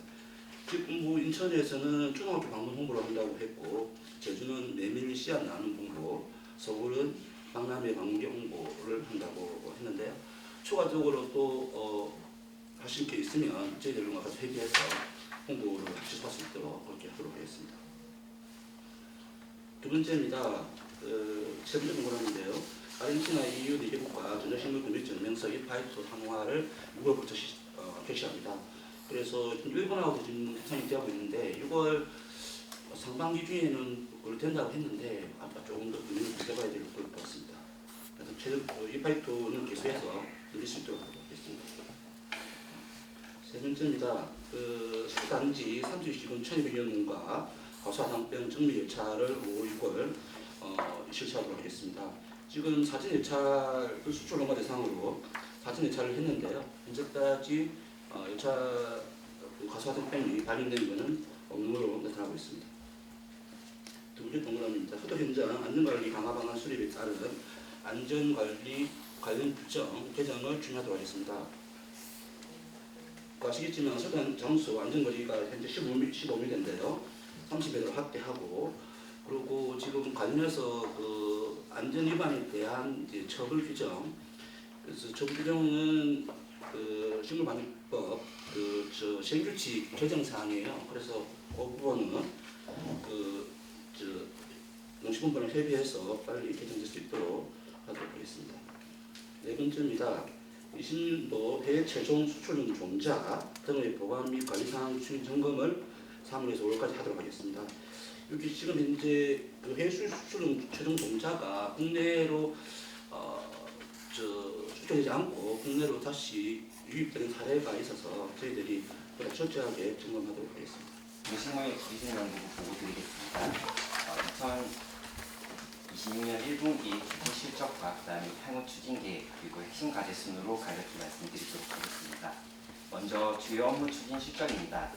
지역본부 인천에서는 초등학교 방문 홍보를 한다고 했고 제주는 메밀 씨앗 나눔 홍보, 서울은 박람회 방문객 홍보를 한다고 했는데요. 추가적으로 또 하실 게 있으면 저희들과 같이 회의해서 홍보를 합치할 수 있도록 그렇게 하도록 하겠습니다. 두 번째입니다. 세 번째 공고라는데요. 아르헨티나 EU 4개국과 전자식물 금지증명서 1파이토 상화를 6월부터 개시합니다. 그래서 일본하고 지금 협상이 되고 있는데 6월 상반기 중에는 그걸 된다고 했는데 아마 조금 더 금융을 지켜봐야 될 것 같습니다. 그래서 최근 1파이토는 계속해서 늘릴 수 있도록 하겠습니다. 세 번째입니다. 단지 30시군 1200여 과 과수화상병 정밀 열차를 5월 6월 실시하도록 하겠습니다. 지금 사진 열차를 수출 농가 대상으로 사진 열차를 했는데요. 현재까지 열차 과수화상병이 발견된 것은 없는 걸로 나타나고 있습니다. 두 번째 동그라미입니다. 수도 현장 안전관리 강화 방안 수립에 따른 안전관리 관련 규정 개정을 준비하도록 하겠습니다. 아시겠지만 서단 장소 안전거리가 현재 15m인데요. 30m로 확대하고 그리고 지금 관련해서 안전 위반에 대한 이제 처벌 규정 그래서 처벌 규정은 식물방역법 시행규칙 개정 사항이에요. 그래서 그 부분은 농식품부랑 협의해서 빨리 개정될 수 있도록 하도록 하겠습니다. 네 번째입니다. 20년도 해외 최종 수출용 종자 등의 보관 및 관리 상황 추진 점검을 3월에서 5월까지 하도록 하겠습니다. 여기 지금 현재 해외 수출용 최종 종자가 국내로 수출되지 않고 국내로 다시 유입되는 사례가 있어서 저희들이 보다 철저하게 점검하도록 하겠습니다. 동식물 기술연구부 보고 드리겠습니다. 2026년 1분기 기본 실적과 그다음에 향후 추진 계획 그리고 핵심 과제 순으로 간략히 말씀드리도록 하겠습니다. 먼저 주요 업무 추진 실적입니다.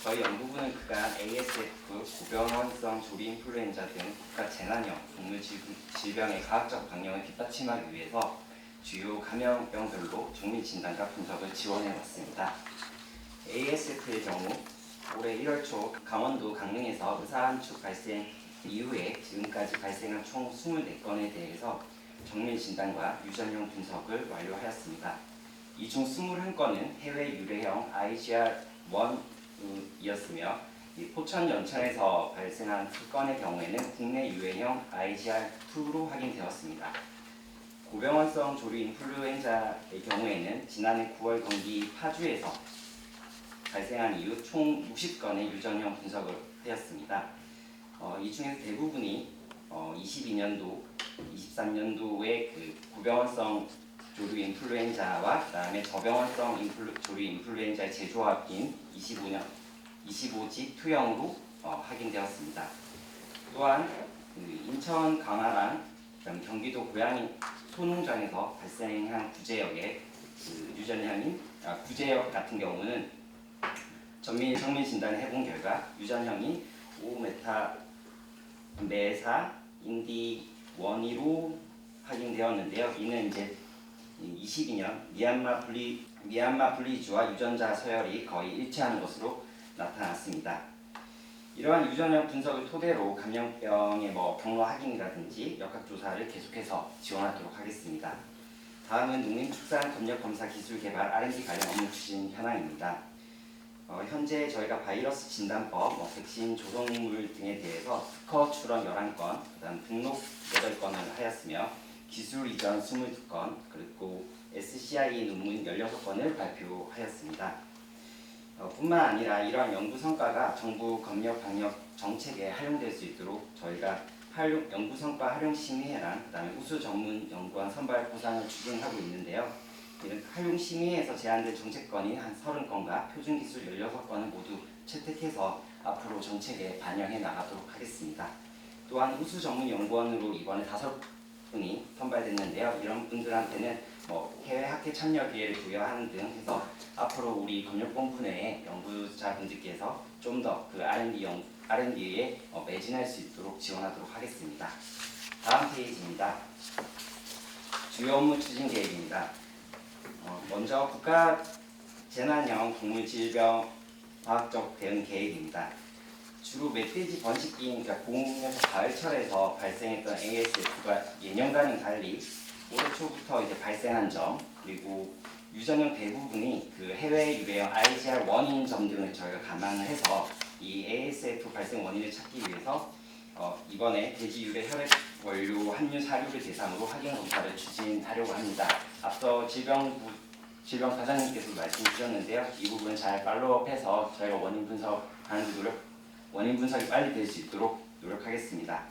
저희 연구부는 그간 ASF, 고병원성 조리 인플루엔자 등 국가 재난형 동물 질병의 과학적 방역을 뒷받침하기 위해서 주요 감염병별로 종밀 진단과 분석을 지원해 왔습니다. ASF의 경우 올해 1월 초 강원도 강릉에서 의사 한축 발생 이후에 지금까지 발생한 총 24건에 대해서 정밀 진단과 유전형 분석을 완료하였습니다. 이 중 21건은 해외 유래형 IGR-1이었으며 포천 연천에서 발생한 2건의 경우에는 국내 유해형 IGR-2로 확인되었습니다. 고병원성 조류 인플루엔자의 경우에는 지난해 9월 경기 파주에서 발생한 이후 총 60건의 유전형 분석을 하였습니다. 이 중에서 대부분이 22년도, 23년도에 고병원성 조류 인플루엔자와 그다음에 저병원성 조류 인플루엔자의 재조합인 25지 투형으로 확인되었습니다. 또한 인천 강화랑 경기도 고양이 소농장에서 발생한 구제역의 구제역 같은 경우는 정밀 진단을 해본 결과 유전형이 5메타 메사 인디 원의로 확인되었는데요. 이는 이제 22년 미얀마 분리주와 유전자 서열이 거의 일치하는 것으로 나타났습니다. 이러한 유전형 분석을 토대로 감염병의 경로 확인이라든지 역학조사를 계속해서 지원하도록 하겠습니다. 다음은 농림축산검역검사 기술 개발 R&D 관련 업무 추진 현황입니다. 현재 저희가 바이러스 진단법, 백신 조성물 등에 대해서 특허 출원 11건, 그다음 등록 8건을 하였으며 기술 이전 22건, 그리고 SCI 논문 16건을 발표하였습니다. 뿐만 아니라 이러한 연구 성과가 정부 검역 방역 정책에 활용될 수 있도록 저희가 연구 성과 활용 심의회랑 그다음에 우수 전문 연구원 선발 보상을 추진하고 있는데요. 이런 활용 심의에서 제안된 정책건이 한 30건과 표준 기술 16건을 모두 채택해서 앞으로 정책에 반영해 나가도록 하겠습니다. 또한 우수 전문 연구원으로 이번에 5분이 선발됐는데요. 이런 분들한테는 해외 학회 참여 기회를 부여하는 등 해서 앞으로 우리 검역본부 내에 연구자분들께서 좀 더 그 R&D에 매진할 수 있도록 지원하도록 하겠습니다. 다음 페이지입니다. 주요 업무 추진 계획입니다. 먼저 국가 재난형 동물 질병 과학적 대응 계획입니다. 주로 멧돼지 번식기인 봄에서 가을철에서 발생했던 ASF가 예년과는 달리 올해 초부터 이제 발생한 점, 그리고 유전형 대부분이 그 해외 유래형 IGR 원인 점 등을 저희가 감안을 해서 이 ASF 발생 원인을 찾기 위해서 이번에 돼지 유래 혈액 원료 함유 사료를 대상으로 확인 검사를 추진하려고 합니다. 앞서 질병 과장님께서 말씀 주셨는데요. 이 부분 잘 팔로우업해서 저희가 원인 분석이 빨리 될 수 있도록 노력하겠습니다.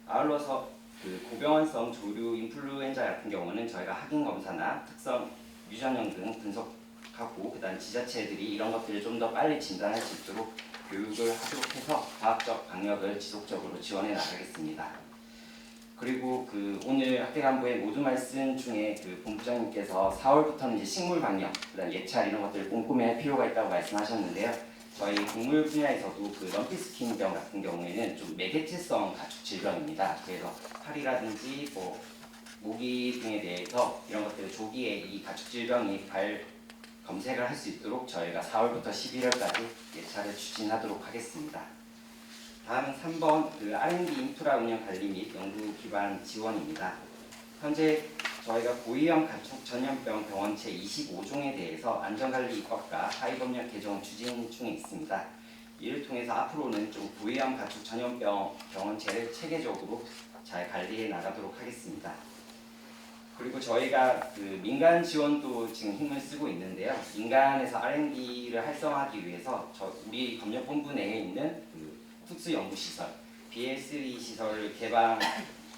아울러서 그 고병원성 조류 인플루엔자 같은 경우는 저희가 확인 검사나 특성 유전형 등 분석하고 그다음 지자체들이 이런 것들을 좀 더 빨리 진단할 수 있도록 교육을 하도록 해서 과학적 방역을 지속적으로 지원해 나가겠습니다. 그리고 그 오늘 학대간부의 모두 말씀 중에 그 본부장님께서 4월부터는 이제 식물 방역, 그다음 예찰 이런 것들을 꼼꼼히 할 필요가 있다고 말씀하셨는데요. 저희 동물 분야에서도 그 럼피스킨병 같은 경우에는 좀 매개체성 가축 질병입니다. 그래서 파리라든지 모기 등에 대해서 이런 것들을 조기에 이 가축 질병이 검색을 할 수 있도록 저희가 4월부터 11월까지 예찰을 추진하도록 하겠습니다. 다음은 3번 그 R&D 인프라 운영 관리 및 연구 기반 지원입니다. 현재 저희가 고위험 가축 전염병 병원체 25종에 대해서 안전관리 입법과 하위법령 개정 추진 중에 있습니다. 이를 통해서 앞으로는 좀 고위험 가축 전염병 병원체를 체계적으로 잘 관리해 나가도록 하겠습니다. 그리고 저희가 그 민간 지원도 지금 힘을 쓰고 있는데요. 민간에서 R&D를 활성화하기 위해서 우리 검역본부 내에 있는 그 특수연구시설, BL3 시설을 개방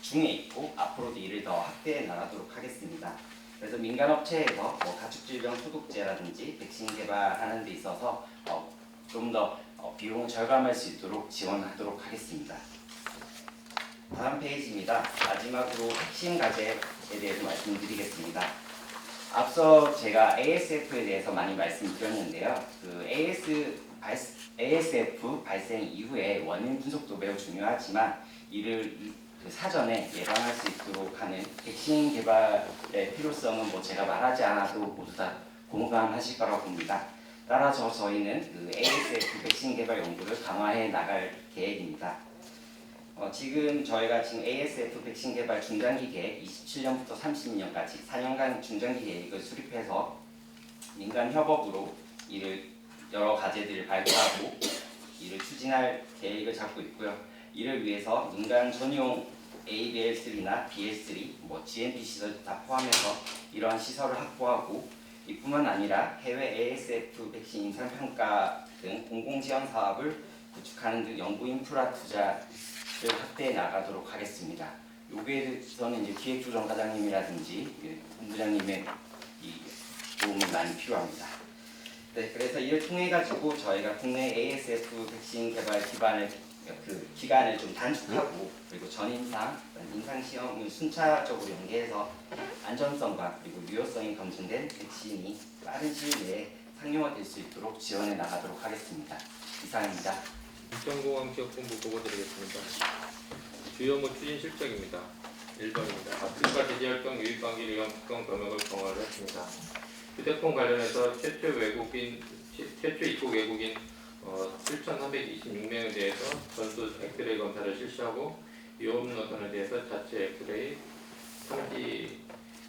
중에 있고 앞으로도 이를 더 확대해 나가도록 하겠습니다. 그래서 민간업체에서 가축질병 소독제라든지 백신 개발하는 데 있어서 좀 더 비용을 절감할 수 있도록 지원하도록 하겠습니다. 다음 페이지입니다. 마지막으로 핵심 과제에 대해서 말씀드리겠습니다. 앞서 제가 ASF에 대해서 많이 말씀드렸는데요. 그 ASF 발생 이후에 원인 분석도 매우 중요하지만 이를 사전에 예방할 수 있도록 하는 백신 개발의 필요성은 제가 말하지 않아도 모두 다 공감하실 거라고 봅니다. 따라서 저희는 그 ASF 백신 개발 연구를 강화해 나갈 계획입니다. 지금 저희가 ASF 백신 개발 중장기 계획 27년부터 30년까지 4년간 중장기 계획을 수립해서 민간 협업으로 이를 여러 과제들을 발표하고 이를 추진할 계획을 잡고 있고요. 이를 위해서 민간 전용 ABL3나 BL3, GMP 시설 다 포함해서 이러한 시설을 확보하고 이뿐만 아니라 해외 ASF 백신 임상평가 등 공공지원 사업을 구축하는 등 연구 인프라 투자를 확대해 나가도록 하겠습니다. 여기에 대해서는 이제 기획조정과장님이라든지 본부장님의 도움이 많이 필요합니다. 네, 그래서 이를 통해 가지고 저희가 국내 ASF 백신 개발 기간을 좀 단축하고 그리고 전임상, 임상 시험을 순차적으로 연계해서 안전성과 그리고 유효성이 검증된 백신이 빠른 시일 내에 상용화될 수 있도록 지원해 나가도록 하겠습니다. 이상입니다. 국정보안기업본부 보고드리겠습니다. 주요 업무 추진 실적입니다. 1번입니다. 압수수색 대지활동 유입관계 위험 특성 검역을 강화를 했습니다. 휴대폰 관련해서 최초 입국 외국인 7,326명에 대해서 전수 엑스레이 검사를 실시하고 위험 노선에 대해서 자체 엑스레이 탐지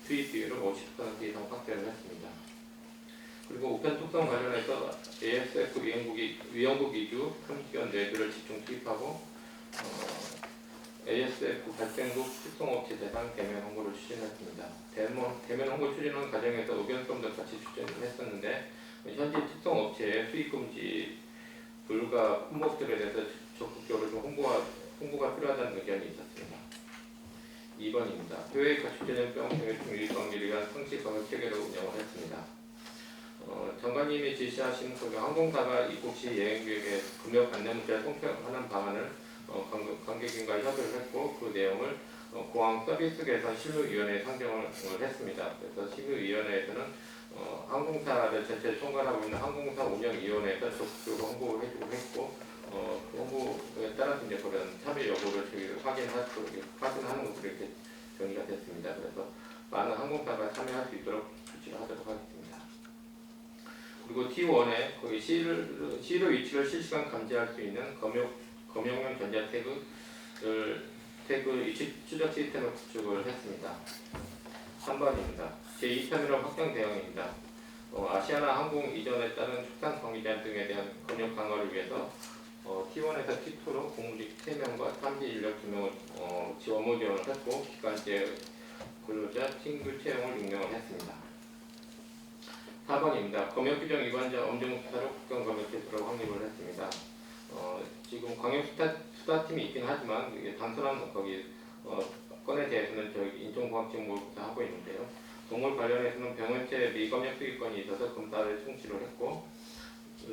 투입 비율을 50% 이상 확대를 했습니다. 그리고 우편 특성 관련해서 ASF 위험국 위주 탐지견 뇌들을 집중 투입하고 ASF 발생국 특성업체 대상 대면 홍보를 추진했습니다. 대면 홍보 추진하는 과정에서 의견서도 같이 추진을 했었는데 현지 특성업체의 수입금지 불가 품목들에 대해서 적극적으로 좀 홍보가 필요하다는 의견이 있었습니다. 2번입니다. 해외 가축전염병 병해충 유입관계를 위한 상시 검역 체계를 운영을 했습니다. 장관님이 지시하신 항공사가 입국 시 여행객에게 금역 안내 문자를 송편하는 방안을 관계기관과 협의를 했고 그 내용을 공항 서비스 개선 실무위원회에 상정을 했습니다. 그래서 실무위원회에서는 항공사를 전체 총괄하고 있는 항공사 운영위원회에서 적극적으로 홍보를 해주고 했고 그 홍보에 따라서 이제 그런 참여 여부를 저희가 확인하는 것으로 이렇게 정리가 됐습니다. 그래서 많은 항공사가 참여할 수 있도록 조치를 하도록 하겠습니다. 그리고 T1에 거기 시로 위치를 실시간 감지할 수 있는 검역용 전자 태그 위치 추적 시스템을 구축을 했습니다. 3번입니다. 제2터미널 확장 대응입니다. 아시아나 항공 이전에 따른 축산 관계자 등에 대한 검역 강화를 위해서 T1에서 T2로 공무직 3명과 탐지 인력 2명을 업무 지원을 했고 기간제 근로자 신규 채용을 육명을 했습니다. 4번입니다. 검역 규정 위반자 엄정 수사로 국경 검역 제소를 확립을 했습니다. 지금 광역 수사팀이 있긴 하지만 이게 단순한 건에 대해서는 저희 인천공학직무부터 하고 있는데요. 동물 관련해서는 병원체 미검역 수입권이 있어서 검사를 총시를 했고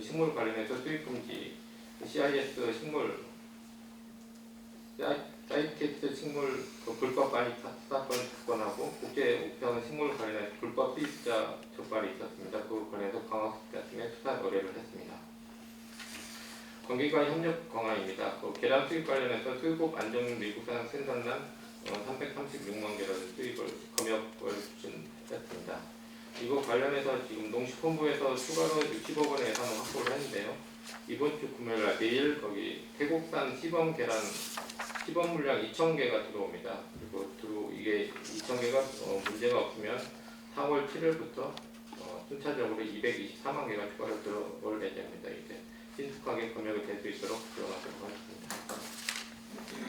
식물 관련해서 수입금지 CIS 식물 사이티스 식물 불법 반입 사건 사건하고 국제 우편 식물 관련해서 불법 수입자 적발이 있었습니다. 그 관련해서 강화수사팀에 수사 의뢰를 했습니다. 관계기관 협력 강화입니다. 계란 수입 관련해서 수입국 안정 미국산 생산량 336만 개를 수입을 검역을 추진했습니다. 이거 관련해서 지금 농식품부에서 추가로 60억 원의 예산을 확보를 했는데요. 이번 주 금요일날 내일 거기 태국산 시범 계란 시범 물량 2,000개가 들어옵니다. 그리고 이게 2,000개가 문제가 없으면 4월 7일부터 순차적으로 224만 개가 추가로 들어올 예정입니다. 이제 신속하게 검역이 될 수 있도록 지원하도록 하겠습니다.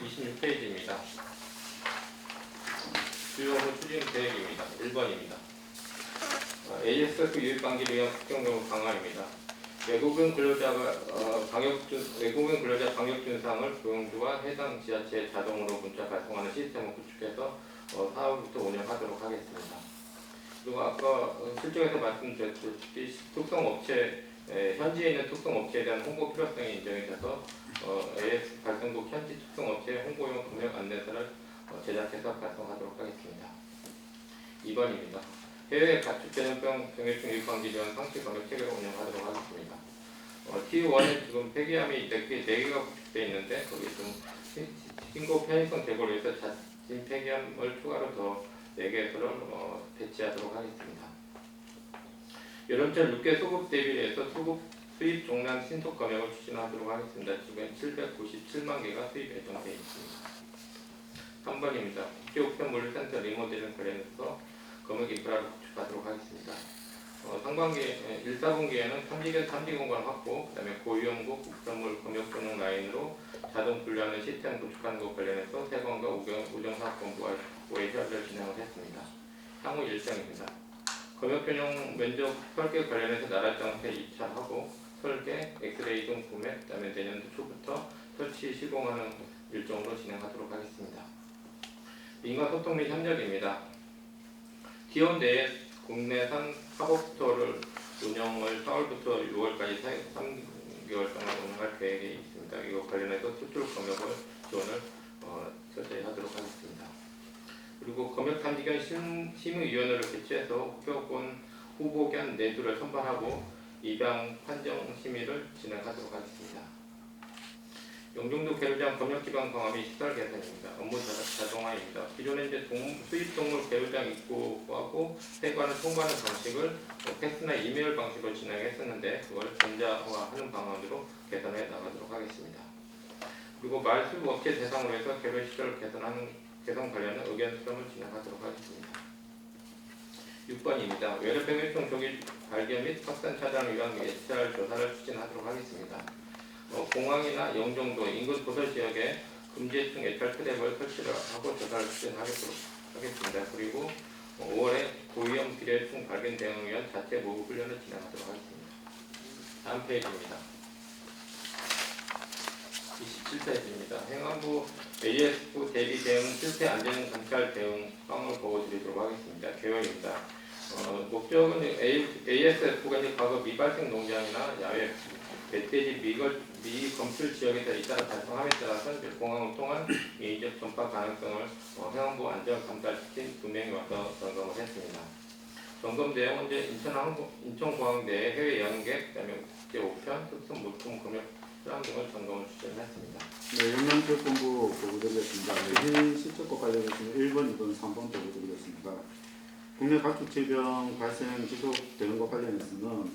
26페이지입니다. 주요 업무 추진 계획입니다. 1번입니다. ASF 유입관계를 위한 특경경우 강화입니다. 외국인 근로자 방역 준상을 고용주와 해당 지자체에 자동으로 문자 발송하는 시스템을 구축해서 4월부터 운영하도록 하겠습니다. 그리고 아까 실적에서 말씀드렸듯이 특성업체 현지에 있는 특성업체에 대한 홍보 필요성이 인정이 돼서 AS 발송국 현지 특성업체 홍보용 검역 안내서를 제작해서 발송하도록 하겠습니다. 2번입니다. 해외 가축전염병 병해충 유입관계 지원 상시 검역 체계를 운영하도록 하겠습니다. T1에 지금 폐기함이 4개가 구축되어 있는데 거기 좀 신고 편의성 제고를 위해서 자진 폐기함을 추가로 더 4개를 배치하도록 하겠습니다. 여름철 6개 수급 대비해서 수입 종량 신속 검역을 추진하도록 하겠습니다. 지금 797만 개가 수입 예정되어 있습니다. 3번입니다. 국제우편 물류센터 리모델링 관련해서 검역 인프라를 구축하도록 하겠습니다. 상반기 1, 4분기에는 탐지 공간 확보, 그다음에 고위험국 국산물 검역 전용 라인으로 자동 분류하는 시스템 구축하는 것 관련해서 세관과 우정사업본부와의 협의를 진행을 했습니다. 향후 일정입니다. 검역 전용 면적 설계 관련해서 나라장한테 입찰하고 설계, 엑스레이 등 구매, 그다음에 내년도 초부터 설치 시공하는 일정으로 진행하도록 하겠습니다. 민간 소통 및 협력입니다. 기업 내에 국내산 팝업스토어를 운영을 4월부터 6월까지 3개월 동안 운영할 계획이 있습니다. 이거 관련해서 수출 검역을 지원을 서서히 하도록 하겠습니다. 그리고 검역 탐지견 심의위원회를 개최해서 후보견 4수를 선발하고 입양 판정 심의를 진행하도록 하겠습니다. 영종도 개울장 검역지방 강화 및 시설 개선입니다. 업무 자동화입니다. 기존에 이제 수입 동물 개울장 입구하고 세관을 통과하는 방식을 팩스나 이메일 방식으로 진행했었는데 그걸 전자화하는 방안으로 개선해 나가도록 하겠습니다. 그리고 말수업체 대상으로 해서 개별 시설을 개선 관련한 의견 수렴을 진행하도록 하겠습니다. 6번입니다. 외래병 일종 조기 발견 및 확산 차단을 위한 예찰 조사를 추진하도록 하겠습니다. 공항이나 영종도 인근 도서 지역에 금지해충 예찰 트랩을 설치를 하고 조사를 추진하도록 하겠습니다. 그리고 5월에 고위험 비례충 발견 대응을 위한 자체 모의 훈련을 진행하도록 하겠습니다. 다음 페이지입니다. 27페이지입니다. 행안부 ASF 대비 대응 실태 안전 관찰 대응 수강을 보고드리도록 하겠습니다. 개요입니다. 목적은 ASF가 과거 미발생 농장이나 야외 멧돼지 미검출 지역에 따라 발생함에 따라서 공항을 통한 인위적 전파 가능성을 행안부 안전감찰팀 2명이 와서 점검을 했습니다. 점검 내용은 이제 인천공항 내 해외 여행객, 그다음에 국제 옵션, 특선 물품 금융 수량 등을 점검을 추진했습니다. 네, 영남교육본부 보고드리겠습니다. 현 실적과 관련해서는 1번, 2번, 3번 보고드리겠습니다. 국내 가축 질병 발생 지속 대응과 관련해서는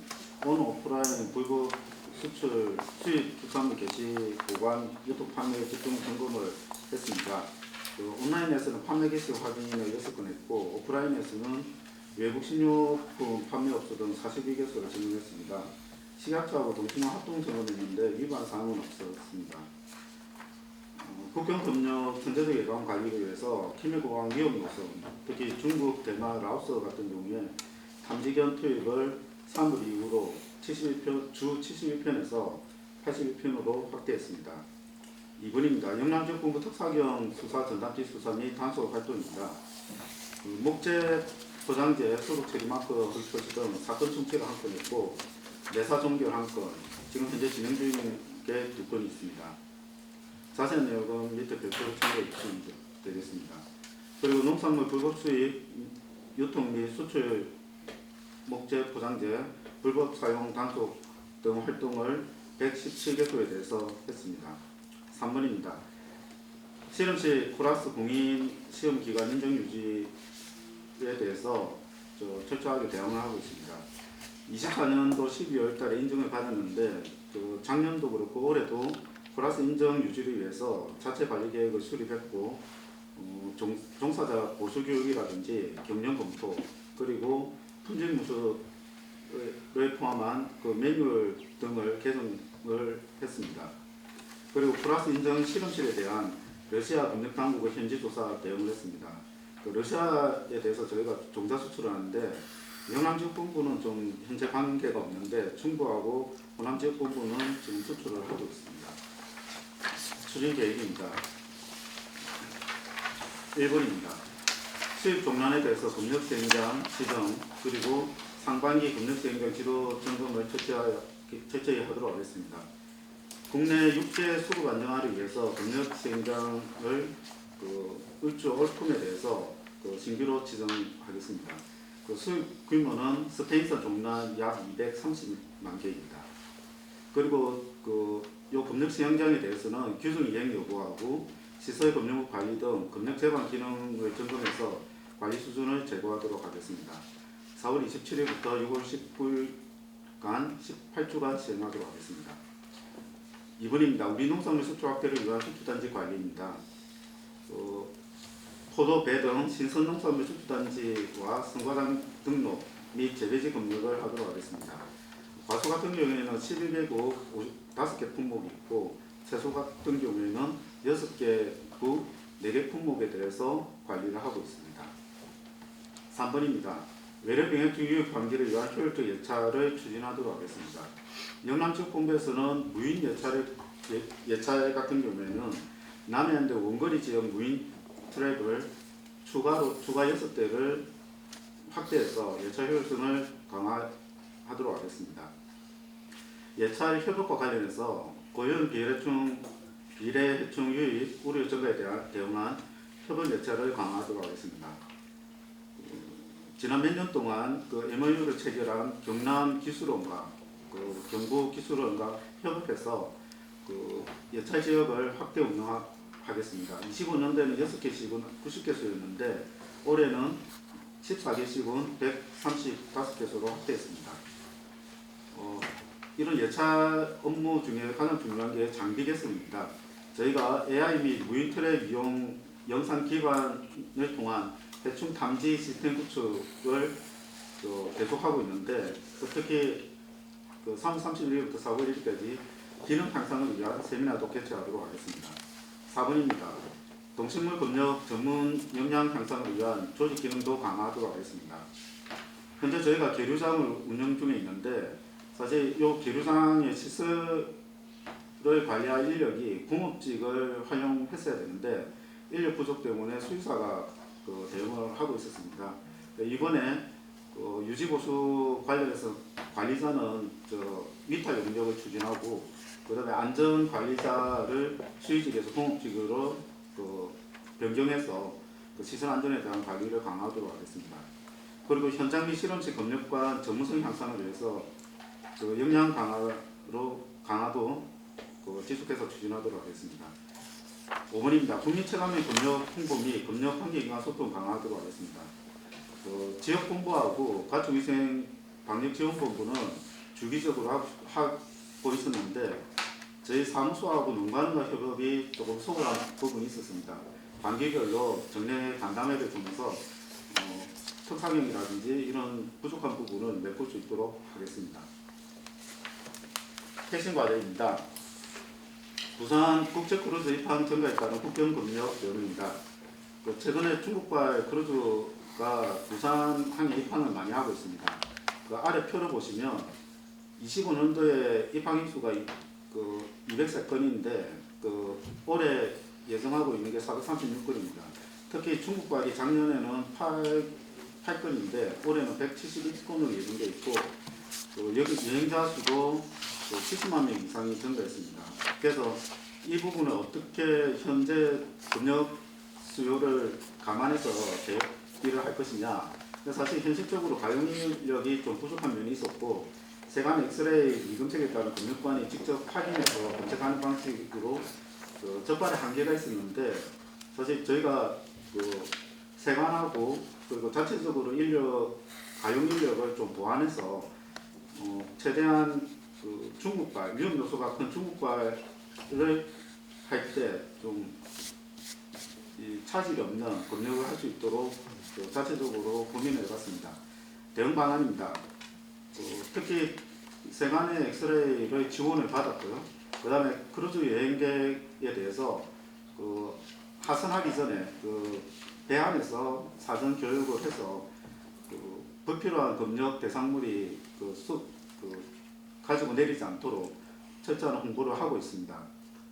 온 오프라인 불법 수출, 수입 축산물 게시, 보관, 유통 판매 집중 점검을 했습니다. 온라인에서는 판매 게시 확인을 6건 했고 오프라인에서는 외국 식료품 판매업소 등 42개소를 진행했습니다. 식약처하고 동충만 합동 점검했는데 위반 사항은 없었습니다. 국경검역 선제적 예방 관리를 위해서 김해공항 위험 요소, 특히 중국, 대만, 라오스 같은 경우에 탐지견 투입을 3월 이후로 71편, 주 71편에서 81편으로 확대했습니다. 2번입니다. 영남지역본부 특사경 수사 전담지 수사 및 단속 활동입니다. 목재 포장재, 소독 처리마크 헐표시 등 사건 총체가 1건 있고 내사 종결 1건, 지금 현재 진행 중인 게 2건이 있습니다. 자세한 내용은 밑에 별도로 참고해 주시면 되겠습니다. 그리고 농산물 불법 수입, 유통 및 수출 목재 포장재, 불법 사용 단속 등 활동을 117개소에 대해서 했습니다. 3번입니다. 실험실 코라스 공인 시험 기간 인정 유지에 대해서 철저하게 대응을 하고 있습니다. 24년도 12월 달에 인정을 받았는데 작년도 그렇고 올해도 코라스 인정 유지를 위해서 자체 관리 계획을 수립했고 종사자 보수 교육이라든지 경영 검토 그리고 품질 무수를 포함한 매뉴얼 등을 개선을 했습니다. 그리고 코라스 인정 실험실에 대한 러시아 검역 당국의 현지 조사 대응을 했습니다. 러시아에 대해서 저희가 종자 수출을 하는데 영남지역본부는 좀 현재 관계가 없는데 충북하고 호남지역본부는 지금 수출을 하고 있습니다. 추진 계획입니다. 1번입니다. 수입 종란에 대해서 검역수행장 지정 그리고 상반기 검역수행장 지도 점검을 철저히 하도록 하겠습니다. 국내 육재 수급 안정화를 위해서 검역수행장을 을주 올품에 대해서 신규로 지정하겠습니다. 수입 규모는 스페인산 종란 약 230만 개입니다. 그리고 이 검역수행장에 대해서는 규정 이행 여부하고 시설 검역 관리 등 검역 제반 기능을 점검해서 관리 수준을 제고하도록 하겠습니다. 4월 27일부터 6월 19일간 18주간 시행하도록 하겠습니다. 2번입니다. 우리 농산물 수출 확대를 위한 수출단지 관리입니다. 포도, 배 등 신선 농산물 수출단지와 선과장 등록 및 재배지 검역을 하도록 하겠습니다. 과수 같은 경우에는 11개국 5개 품목이 있고 채소 같은 경우에는 6개국 4개 품목에 대해서 관리를 하고 있습니다. 3번입니다. 외래병역증 유입 방지를 위한 효율적 예찰을 추진하도록 하겠습니다. 영남지역본부에서는 무인 예찰 같은 경우에는 남해안대 원거리 지역 무인 트랩을 추가 6대를 확대해서 예찰 효율성을 강화하도록 하겠습니다. 예찰 협력과 관련해서 고연 비례해충 유입 우려 증가에 대응한 협력 예찰을 강화하도록 하겠습니다. 지난 몇 년 동안 MOU를 체결한 경남기술원과 경부기술원과 협업해서 그 예찰 지역을 확대 운영하겠습니다. 25년대는 6개씩은 90개소였는데 올해는 14개씩은 135개소로 확대했습니다. 이런 예찰 업무 중에 가장 중요한 게 장비 개선입니다. 저희가 AI 및 무인 트랙 이용 영상 기반을 통한 해충 탐지 시스템 구축을 계속하고 있는데 특히 3월 31일부터 4월 1일까지 기능 향상을 위한 세미나도 개최하도록 하겠습니다. 4번입니다. 동식물 검역 전문 역량 향상을 위한 조직 기능도 강화하도록 하겠습니다. 현재 저희가 계류장을 운영 중에 있는데 사실 이 계류장의 시설을 관리할 인력이 공업직을 활용했어야 되는데 인력 부족 때문에 수의사가 대응을 하고 있었습니다. 이번에 유지보수 관련해서 관리자는 위탁 용역을 추진하고 그다음에 안전관리자를 수의직에서 공업직으로 변경해서 시설 안전에 대한 관리를 강화하도록 하겠습니다. 그리고 현장 및 실험실 검역관 전문성 향상을 위해서 역량 강화도 지속해서 추진하도록 하겠습니다. 5번입니다. 국민 체감의 검역 홍보 및 검역 관계기관 소통 강화하도록 하겠습니다. 지역 본부하고 가축위생 방역지원본부는 주기적으로 하고 있었는데 저희 사무소하고 농가능과 협업이 조금 소홀한 부분이 있었습니다. 단계별로 정례 간담회를 주면서 특사경이라든지 이런 부족한 부분을 메꿀 수 있도록 하겠습니다. 핵심 과제입니다. 부산 국제크루즈 입항 증가에 따른 국경검역 대응입니다. 최근에 중국발 크루즈가 부산항에 입항을 많이 하고 있습니다. 그 아래 표를 보시면 25년도에 입항 인수가 203건인데 올해 예정하고 있는 게 436건입니다. 특히 중국발이 작년에는 8건인데 올해는 171건으로 예정되어 있고 여기 여행자 수도 70만 명 이상이 증가했습니다. 그래서 이 부분을 어떻게 현재 검역 수요를 감안해서 계획을 할 것이냐. 사실 현실적으로 가용 인력이 좀 부족한 면이 있었고 세관 엑스레이 미검색에 따른 검역관이 직접 확인해서 검색하는 방식으로 접발에 한계가 있었는데 사실 저희가 세관하고 그리고 자체적으로 가용 인력을 좀 보완해서 최대한 중국발 위험 요소가 큰 중국발을 할 때 좀 차질이 없는 검역을 할 수 있도록 자체적으로 고민해봤습니다. 대응 방안입니다. 특히 세관의 엑스레이를 지원을 받았고요. 그 다음에 크루즈 여행객에 대해서 하선하기 전에 배 안에서 사전 교육을 해서 불필요한 검역 대상물이 가지고 내리지 않도록 철저한 홍보를 하고 있습니다.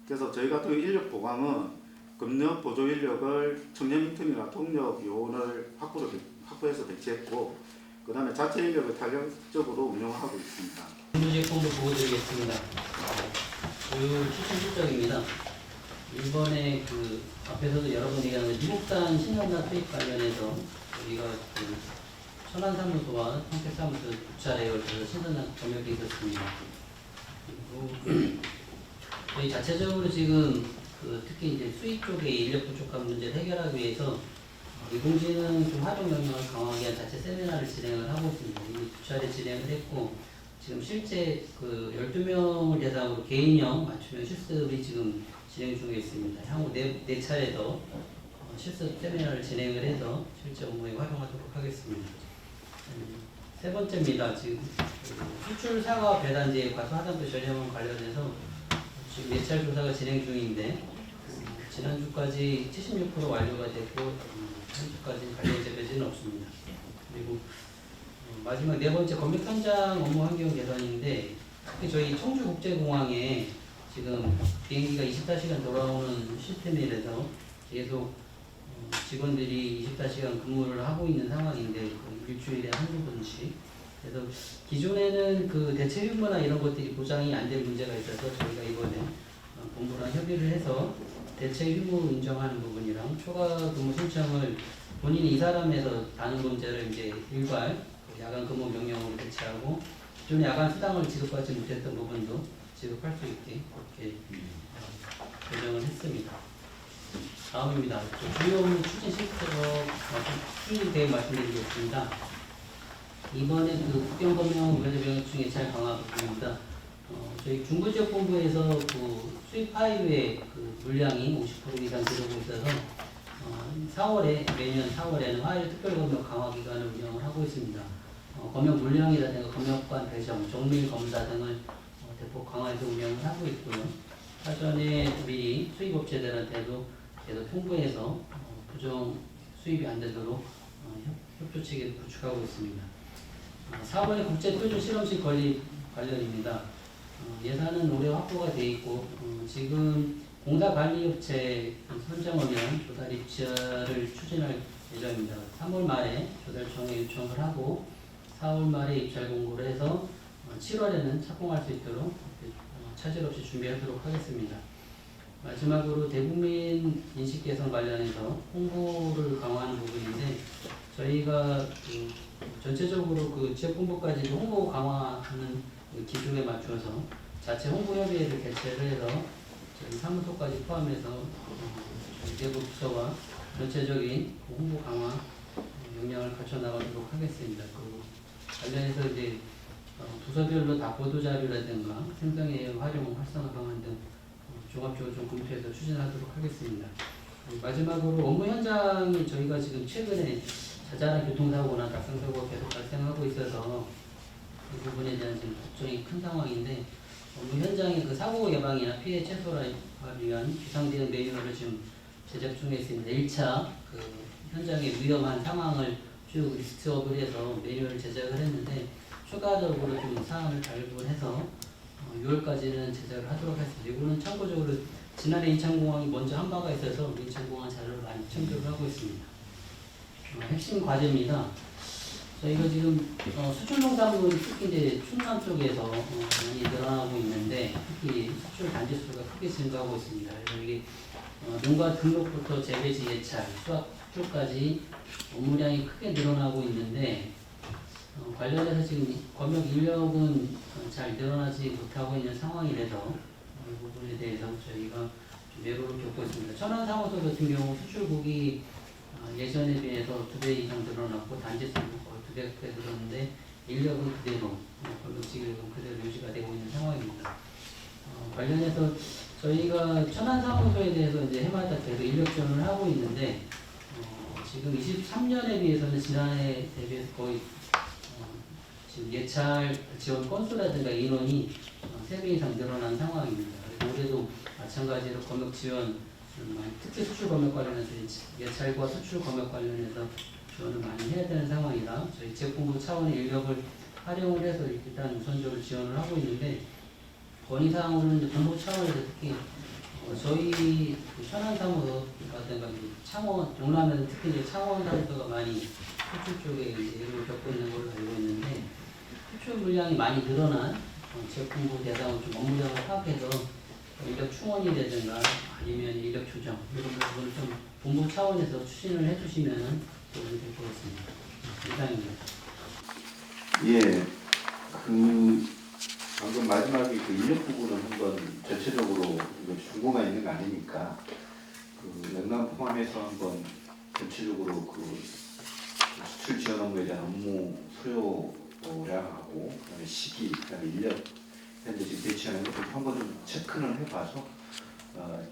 그래서 저희 같은 인력 보강은 검역 보조 인력을 청년 인턴이나 통역 요원을 확보해서 배치했고 그 다음에 자체 인력을 탄력적으로 운영하고 있습니다. 문제 공부 보고드리겠습니다. 추천 실적입니다. 이번에 앞에서도 여러 번 얘기한 미국산 신용납 투입 관련해서 우리가 천안사무소와 평택사무소 두 차례에 걸쳐서 신선납 검역이 있었습니다. 그리고 저희 자체적으로 지금 특히 이제 수입 쪽의 인력 부족한 문제를 해결하기 위해서 인공지능 좀 활용 역량을 강화하기 위한 자체 세미나를 진행을 하고 있습니다. 이미 두 차례 진행을 했고 지금 실제 12명을 대상으로 개인형 맞춤형 실습이 지금 진행 중에 있습니다. 향후 네 차례 더 실습 세미나를 진행을 해서 실제 업무에 활용하도록 하겠습니다. 세 번째입니다. 지금 수출 사과 배단지의 과수 하단부 전염원 관련해서 지금 예찰 조사가 진행 중인데 지난주까지 76% 완료가 됐고 현재까지 관련 재배지는 없습니다. 그리고 마지막 네 번째 검역 현장 업무 환경 개선인데 특히 저희 청주국제공항에 지금 비행기가 24시간 돌아오는 시스템이라서 계속 직원들이 24시간 근무를 하고 있는 상황인데 일주일에 한두 번씩 그래서 기존에는 대체 휴무나 이런 것들이 보장이 안 될 문제가 있어서 저희가 이번에 본부랑 협의를 해서 대체 휴무 인정하는 부분이랑 초과 근무 신청을 본인이 이 사람에서 다는 문제를 이제 일괄 야간 근무 명령으로 대체하고 기존에 야간 수당을 지급받지 못했던 부분도 지급할 수 있게 그렇게 조정을 했습니다. 다음입니다. 주요 업무 추진 실태로 추진 계획 말씀드리겠습니다. 이번에 그 국경 검역 외대 병역충 예찰 강화 부분입니다. 저희 중부지역본부에서 그 수입 하이웨이 그 물량이 50% 이상 들어오고 있어서 4월에 매년 4월에는 화일 특별검역 강화 기간을 운영을 하고 있습니다. 검역 물량이라든가 검역관 배정, 정밀 검사 등을 대폭 강화해서 운영을 하고 있고요. 사전에 미리 수입업체들한테도 계속 통보해서 부정 수입이 안 되도록 협조 체계를 구축하고 있습니다. 4번의 국제표준 실험실 건립 관련입니다. 예산은 올해 확보가 되어 있고 지금 공사관리업체 선정하면 조달 입찰을 추진할 예정입니다. 3월 말에 조달 정에 요청을 하고 4월 말에 입찰 공고를 해서 7월에는 착공할 수 있도록 차질 없이 준비하도록 하겠습니다. 마지막으로 대국민 인식 개선 관련해서 홍보를 강화하는 부분인데 저희가 전체적으로 그 지역본부까지도 홍보 강화하는 그 기준에 맞춰서 자체 홍보협의회를 개최를 해서 저희 사무소까지 포함해서 대구 부서와 전체적인 홍보 강화 역량을 갖춰 나가도록 하겠습니다. 그 관련해서 이제 부서별로 다 보도자료라든가 생성의 활용 활성화 방안 등 종합적으로 좀 검토해서 추진하도록 하겠습니다. 마지막으로 업무 현장이 저희가 지금 최근에 자잘한 교통사고나 낙상사고가 계속 발생하고 있어서 이 부분에 대한 지금 걱정이 큰 상황인데 업무 현장의 그 사고 예방이나 피해 최소화를 위한 비상대응 매뉴얼을 지금 제작 중에 있습니다. 1차 그 현장의 위험한 상황을 쭉 리스트업을 해서 매뉴얼을 제작을 했는데 추가적으로 좀 사항을 발굴해서 6월까지는 제작을 하도록 했습니다. 이거는 참고적으로 지난해 인천공항이 먼저 한 바가 있어서 인천공항 자료를 많이 참조를 하고 있습니다. 핵심 과제입니다. 저희가 지금 수출농산물 특히 이제 충남 쪽에서 많이 늘어나고 있는데 특히 수출 단지수가 크게 증가하고 있습니다. 그래서 이게 농가 등록부터 재배지 예찰, 수확, 수출까지 업무량이 크게 늘어나고 있는데 관련해서 지금 검역 인력은 잘 늘어나지 못하고 있는 상황이라서 이 부분에 대해서 저희가 좀 애로를 겪고 있습니다. 천안사무소 같은 경우 수출국이 예전에 비해서 2배 이상 늘어났고 단지수도 거의 200배 늘었는데 인력은 그대로 검역직은 그대로 유지가 되고 있는 상황입니다. 관련해서 저희가 천안사무소에 대해서 이제 해마다 계속 인력 지원을 하고 있는데 지금 23년에 비해서는 지난해 대비해서 거의 지금 예찰 지원 건수라든가 인원이 3배 이상 늘어난 상황입니다. 올해도 마찬가지로 검역 지원, 특히 수출 검역 관련해서 예찰과 수출 검역 관련해서 지원을 많이 해야 되는 상황이라 저희 지역본부 차원의 인력을 활용을 해서 일단 우선적으로 지원을 하고 있는데 건의사항으로는 본부 차원에서 특히 저희 천안사무소라든가 창원, 영남에서 특히 이제 창원 사무소가 많이 수출 쪽에 예를 겪고 있는 걸로 알고 있는데 수출 물량이 많이 늘어난 지역본부 대상으로 좀 업무량을 파악해서 인력 충원이라든가 아니면 인력 조정 이런 부분을 좀 본부 차원에서 추진을 해주시면 도움이 될 것 같습니다. 이상입니다. 예, 그 방금 마지막에 그 인력 부분은 한번 전체적으로 이거 중고가 있는 거 아니니까 그 영남 포함해서 한번 전체적으로 그 수출 지원 업무에 대한 업무 소요량하고 그다음에 시기, 그다음에 인력 현재 지금 배치하는 것도 한번 좀 체크를 해봐서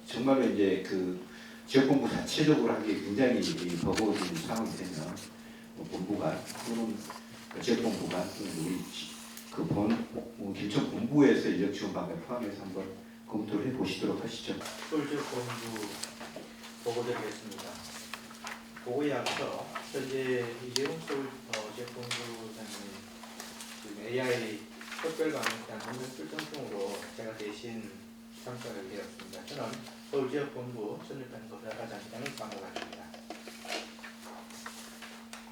정말로 이제 그 지역본부 자체적으로 하기 굉장히 버거워지는 상황이 되면 본부가 또는 지역본부가 또는 우리 김천 본부에서 인력 지원 방안을 포함해서 한번 검토를 해보시도록 하시죠. 서울지역본부 보고드리겠습니다. 보고에 앞서 현재 이재용 서울지역본부장님 지금 AI 특별방역단 한명 출정통으로 제가 대신 참석을 되었습니다. 저는 서울지역본부 전일편 도시락과장장을 맡아봤습니다.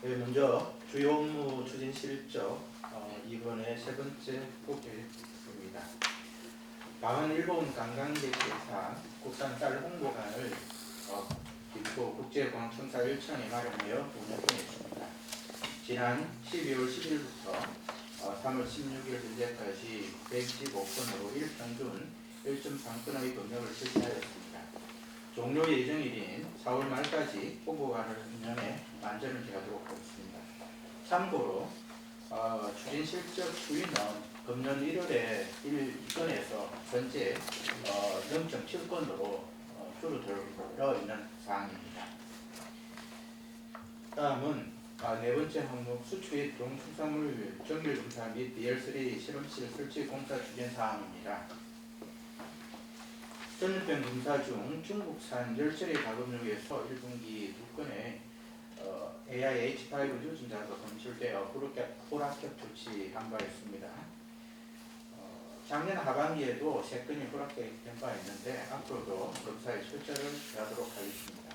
먼저 주요 업무 추진 실적 이번에 세 번째 보고입니다. 방은 일본 관광객대상 국산 쌀 홍보관을 김포 국제광천사 1층에 마련하여 운영 중입니다. 지난 12월 10일부터 3월 16일 현재까지 115건으로 일평균 1.3건의 검역을 실시하였습니다. 종료 예정일인 4월 말까지 공고관을 만전을 기하도록 하겠습니다. 참고로 추진 실적 추이는 금년 1월에 1건에서 현재 0.7건으로 줄어들어 있는 사항입니다. 다음은 네 번째 항목 수출 농축산물 정밀검사 및 BL3 실험실 설치 공사 추진 사항입니다. 전염병 검사 중 중국산 열처리 가금류에서 1분기 2건의 AIH5 유전자가 검출되어 호락격 조치한 바 있습니다. 작년 하반기에도 3건이 호락된 바 있는데 앞으로도 검사에 철저를 하도록 하겠습니다.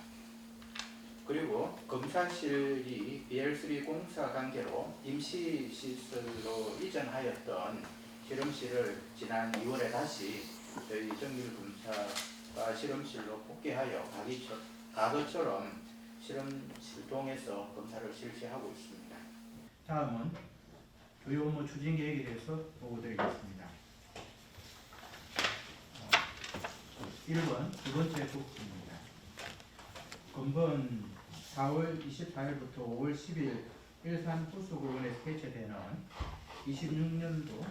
그리고 검사실이 BL3 공사 관계로 임시시설로 이전하였던 실험실을 지난 2월에 다시 저희 정밀검사가 실험실로 복귀하여 과거처럼 실험실동에서 검사를 실시하고 있습니다. 다음은 주요 업무 추진 계획에 대해서 보고드리겠습니다. 1번 두 번째 곡지입니다. 금번 4월 24일부터 5월 10일 일산 부수공원에서 개최되는 26년도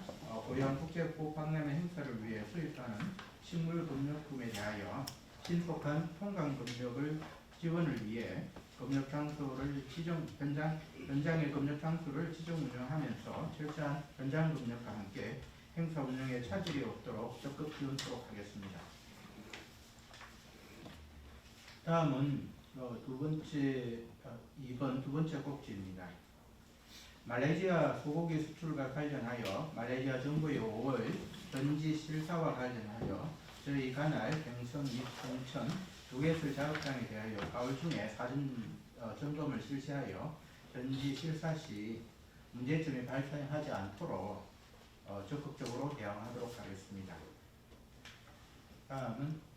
고양국제법 박람회 행사를 위해 수입하는 식물검역품에 대하여 신속한 통관검역을 지원을 위해 검역장소를 현장의 검역장소를 지정 운영하면서 철저한 현장검역과 함께 행사 운영에 차질이 없도록 적극 지원하도록 하겠습니다. 다음은 2번 두 번째 꼭지입니다. 말레이시아 소고기 수출과 관련하여 말레이시아 정부의 5월 전지 실사와 관련하여 저희 관할 병성 및 공천 두 개설 작업장에 대하여 4월 중에 사전 점검을 실시하여 전지 실사 시 문제점이 발생하지 않도록 적극적으로 대응하도록 하겠습니다. 다음은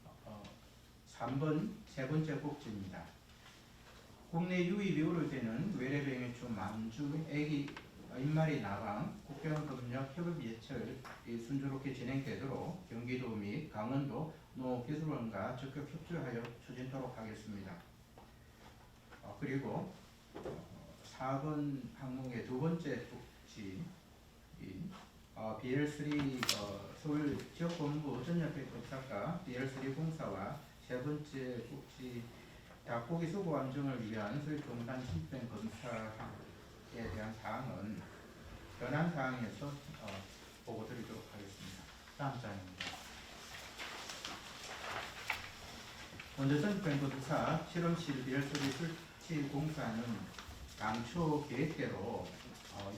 3번 세 번째 꼭지입니다. 국내 유입이 우려되는 외래병해충 만주, 애기, 입마리 나방, 국경검역 협업 예철이 순조롭게 진행되도록 경기도 및 강원도 농업기술원과 적극 협조하여 추진토록 하겠습니다. 그리고 4번 항목의 두 번째 꼭지인 BL3 서울 지역본부 전협회 검사과 BL3 공사와 세 번째 꼭지 닭고기 수거 안정을 위한 수입동산 신변 검사에 대한 사항은 현안 사항에서 보고드리도록 하겠습니다. 다음 장입니다. 먼저 전입변 검사 실험실 BL3 설치 공사는 당초 계획대로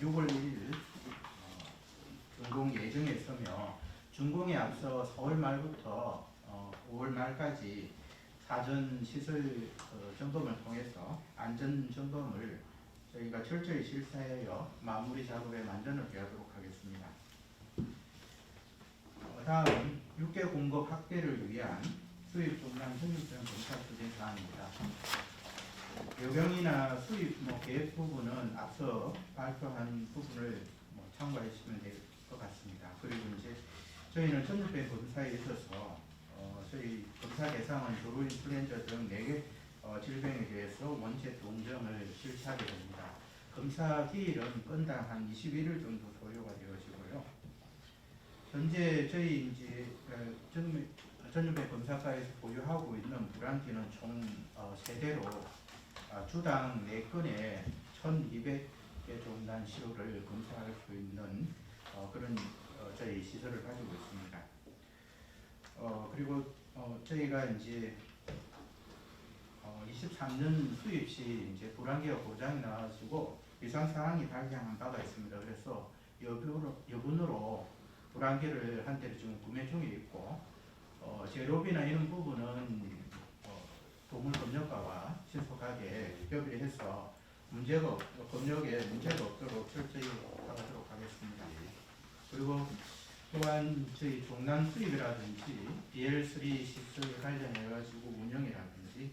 6월 1일 준공 예정에 있으며 준공에 앞서 4월 말부터 5월 말까지 사전 시설 점검을 통해서 안전 점검을 저희가 철저히 실시하여 마무리 작업에 만전을 기하도록 하겠습니다. 다음 6개 공급 확대를 위한 수입 동량 전입변 검사 추진 사항입니다. 요경이나 수입 계획 부분은 앞서 발표한 부분을 참고해 주시면 될 것 같습니다. 그리고 이제 저희는 전입변 검사에 있어서 저희 검사 대상은 조류인플루엔자 등 4개 질병에 대해서 원체 동정을 실시하게 됩니다. 검사 기일은 건당 한 21일 정도 소요가 되어지고요. 현재 저희 이제 전염병 검사과에서 보유하고 있는 불안기는 총 3대로 주당 4건에 1,200개 정도의 시료를 검사할 수 있는 그런 저희 시설을 가지고 있습니다. 그리고 저희가 이제 23년 수입 시 이제 불안기가 고장이 나가지고 이상 사항이 발생한 바가 있습니다. 그래서 여분으로 불안기를 한 대를 지금 구매 중에 있고 제로비나 이런 부분은 동물 검역과와 신속하게 협의를 해서 검역에 문제가 없도록 철저히 하도록 하겠습니다. 그리고 또한 저희 종란 수입이라든지 BL3 시설 관련해가지고 운영이라든지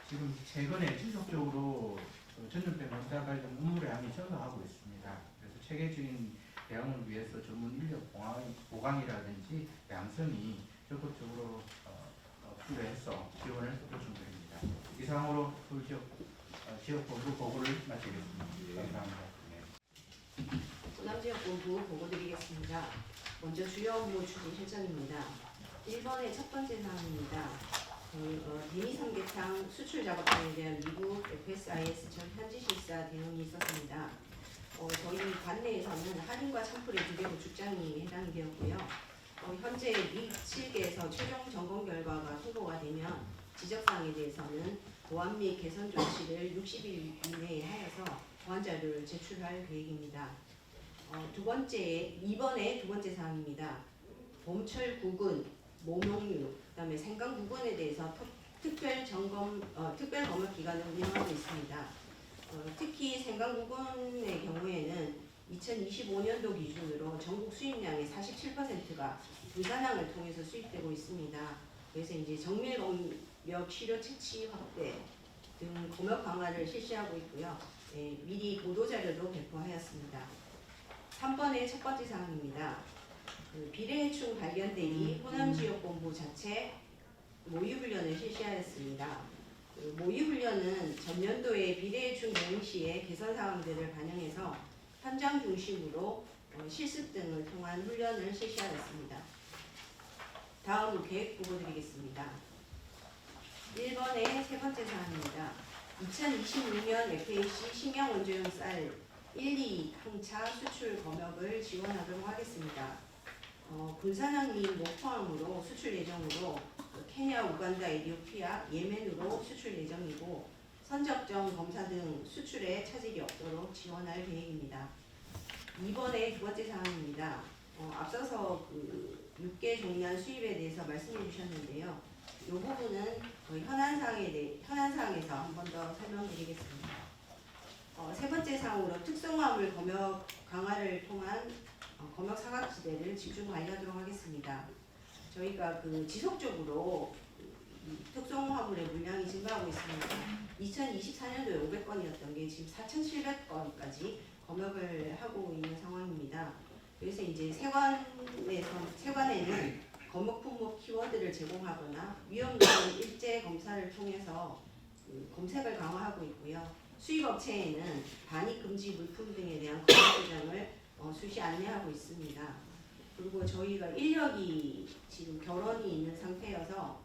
지금 최근에 지속적으로 전염병 검사 관련 업무량이 증가하고 있습니다. 그래서 체계적인 대응을 위해서 전문 인력 보강이라든지 양성이 적극적으로 필요해서 지원을 요청드립니다. 이상으로 지역본부 보고를 마치겠습니다. 감사합니다. 호남지역본부 보고드리겠습니다. 먼저 주요 업무 추진 실정입니다. 1번의 첫 번째 사항입니다. 대미 삼계탕 수출 작업 등에 대한 미국 FSIS 전 현지 실사 대응이 있었습니다. 저희 관내에서는 할인과 참풀의 2개 구축장이 해당이 되었고요. 현재 미 7개에서 최종 점검 결과가 통보가 되면 지적사항에 대해서는 보완 및 개선 조치를 60일 이내에 하여서 보완 자료를 제출할 계획입니다. 2번의 두 번째 사항입니다. 봄철 구근, 모명류, 그다음에 생강 구근에 대해서 특별 검역 기간을 운영하고 있습니다. 특히 생강 구근의 경우에는 2025년도 기준으로 전국 수입량의 47%가 불산항을 통해서 수입되고 있습니다. 그래서 이제 정밀 검역 시료 채취 확대 등 검역 강화를 실시하고 있고요. 미리 보도 자료도 배포하였습니다. 3번의 첫 번째 사항입니다. 비례해충 발견 대비 호남지역본부 자체 모의훈련을 실시하였습니다. 모의훈련은 전년도에 비례해충 대응 시에 개선 사항들을 반영해서 현장 중심으로 실습 등을 통한 훈련을 실시하였습니다. 다음 계획 보고 드리겠습니다. 1번의 세 번째 사항입니다. 2026년 FAC 식량원조용 쌀 1, 2 항차 수출 검역을 지원하도록 하겠습니다. 불산항 및 포함으로 수출 예정으로 케냐, 우간다, 에티오피아, 예멘으로 수출 예정이고 선적정 검사 등 수출에 차질이 없도록 지원할 계획입니다. 2번의 두 번째 사항입니다. 앞서서 6개 종량 수입에 대해서 말씀해 주셨는데요. 이 부분은 현안사항에서 한 번 더 설명드리겠습니다. 세 번째 사항으로 특성화물 검역 강화를 통한 검역 사각지대를 집중 관리하도록 하겠습니다. 저희가 지속적으로 특성화물의 물량이 증가하고 있습니다. 2024년도에 500건이었던 게 지금 4,700건까지 검역을 하고 있는 상황입니다. 그래서 이제 세관에는 검역 품목 키워드를 제공하거나 위험 요인 일제 검사를 통해서 검색을 강화하고 있고요. 수입업체에는 반입 금지 물품 등에 대한 검역 규정을 수시 안내하고 있습니다. 그리고 저희가 인력이 지금 결원이 있는 상태여서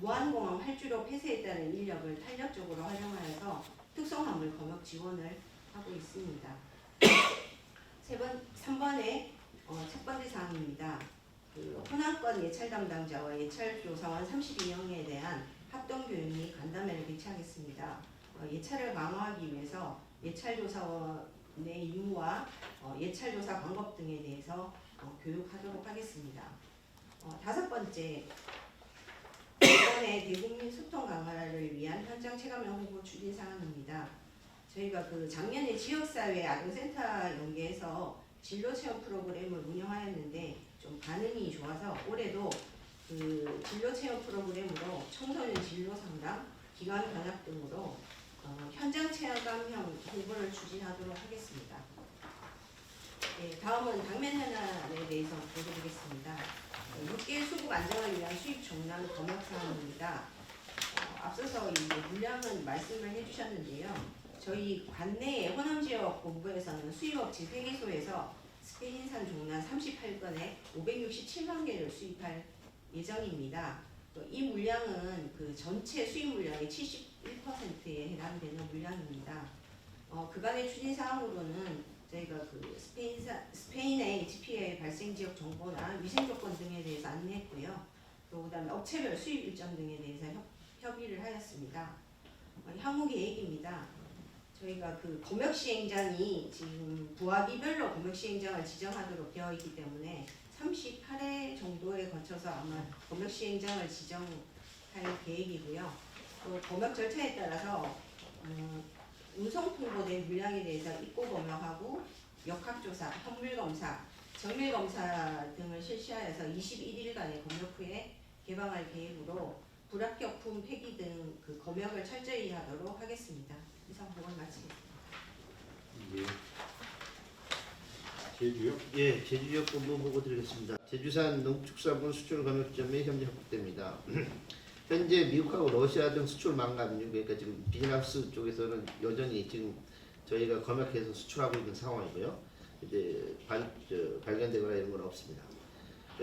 무한공항 활주로 폐쇄에 따른 인력을 탄력적으로 활용하여서 특성화물 검역 지원을 하고 있습니다. 3번의 첫 번째 사항입니다. 호남권 예찰 담당자와 예찰 조사원 32명에 대한 합동교육 및 간담회를 개최하겠습니다. 예찰을 강화하기 위해서 예찰조사원의 임무와 예찰조사 방법 등에 대해서 교육하도록 하겠습니다. 5번째, 이번에 대국민 소통 강화를 위한 현장 체감형 홍보 추진 사항입니다. 저희가 작년에 지역사회 아동센터 연계해서 진로체험 프로그램을 운영하였는데 좀 반응이 좋아서 올해도 진로체험 프로그램으로 청소년 진로 상담, 기관 견학 등으로 현장 체험형 홍보를 추진하도록 하겠습니다. 다음은 당면 현안에 대해서 보여드리겠습니다. 6개 수급 안정을 위한 수입 종량 검역 사항입니다. 앞서서 이제 물량은 말씀을 해주셨는데요. 저희 관내의 호남지역 본부에서는 수입업체 3개소에서 스페인산 종량 38건에 567만 개를 수입할 예정입니다. 이 물량은 전체 수입 물량의 71%에 해당되는 물량입니다. 그간의 추진 사항으로는 저희가 스페인의 HPA 발생 지역 정보나 위생 조건 등에 대해서 안내했고요. 또 그다음에 업체별 수입 일정 등에 대해서 협의를 하였습니다. 향후 계획입니다. 저희가 검역 시행장이 지금 부하기별로 검역 시행장을 지정하도록 되어 있기 때문에 38회 정도에 거쳐서 아마 검역 시행장을 지정할 계획이고요. 또 검역 절차에 따라서 운송 통보된 물량에 대해서 입고 검역하고 역학조사, 현물검사, 정밀검사 등을 실시하여서 21일간의 검역 후에 개방할 계획으로 불합격품 폐기 등 검역을 철저히 하도록 하겠습니다. 이상 보고를 마치겠습니다. 예. 제주요? 예, 제주지역 본부 보고 드리겠습니다. 제주산 농축산물 수출 검역점에 현재 확보됩니다. 현재 미국하고 러시아 등 수출 망감류, 그러니까 지금 비즈니스 쪽에서는 여전히 지금 저희가 검역해서 수출하고 있는 상황이고요. 이제 발견되거나 이런 건 없습니다.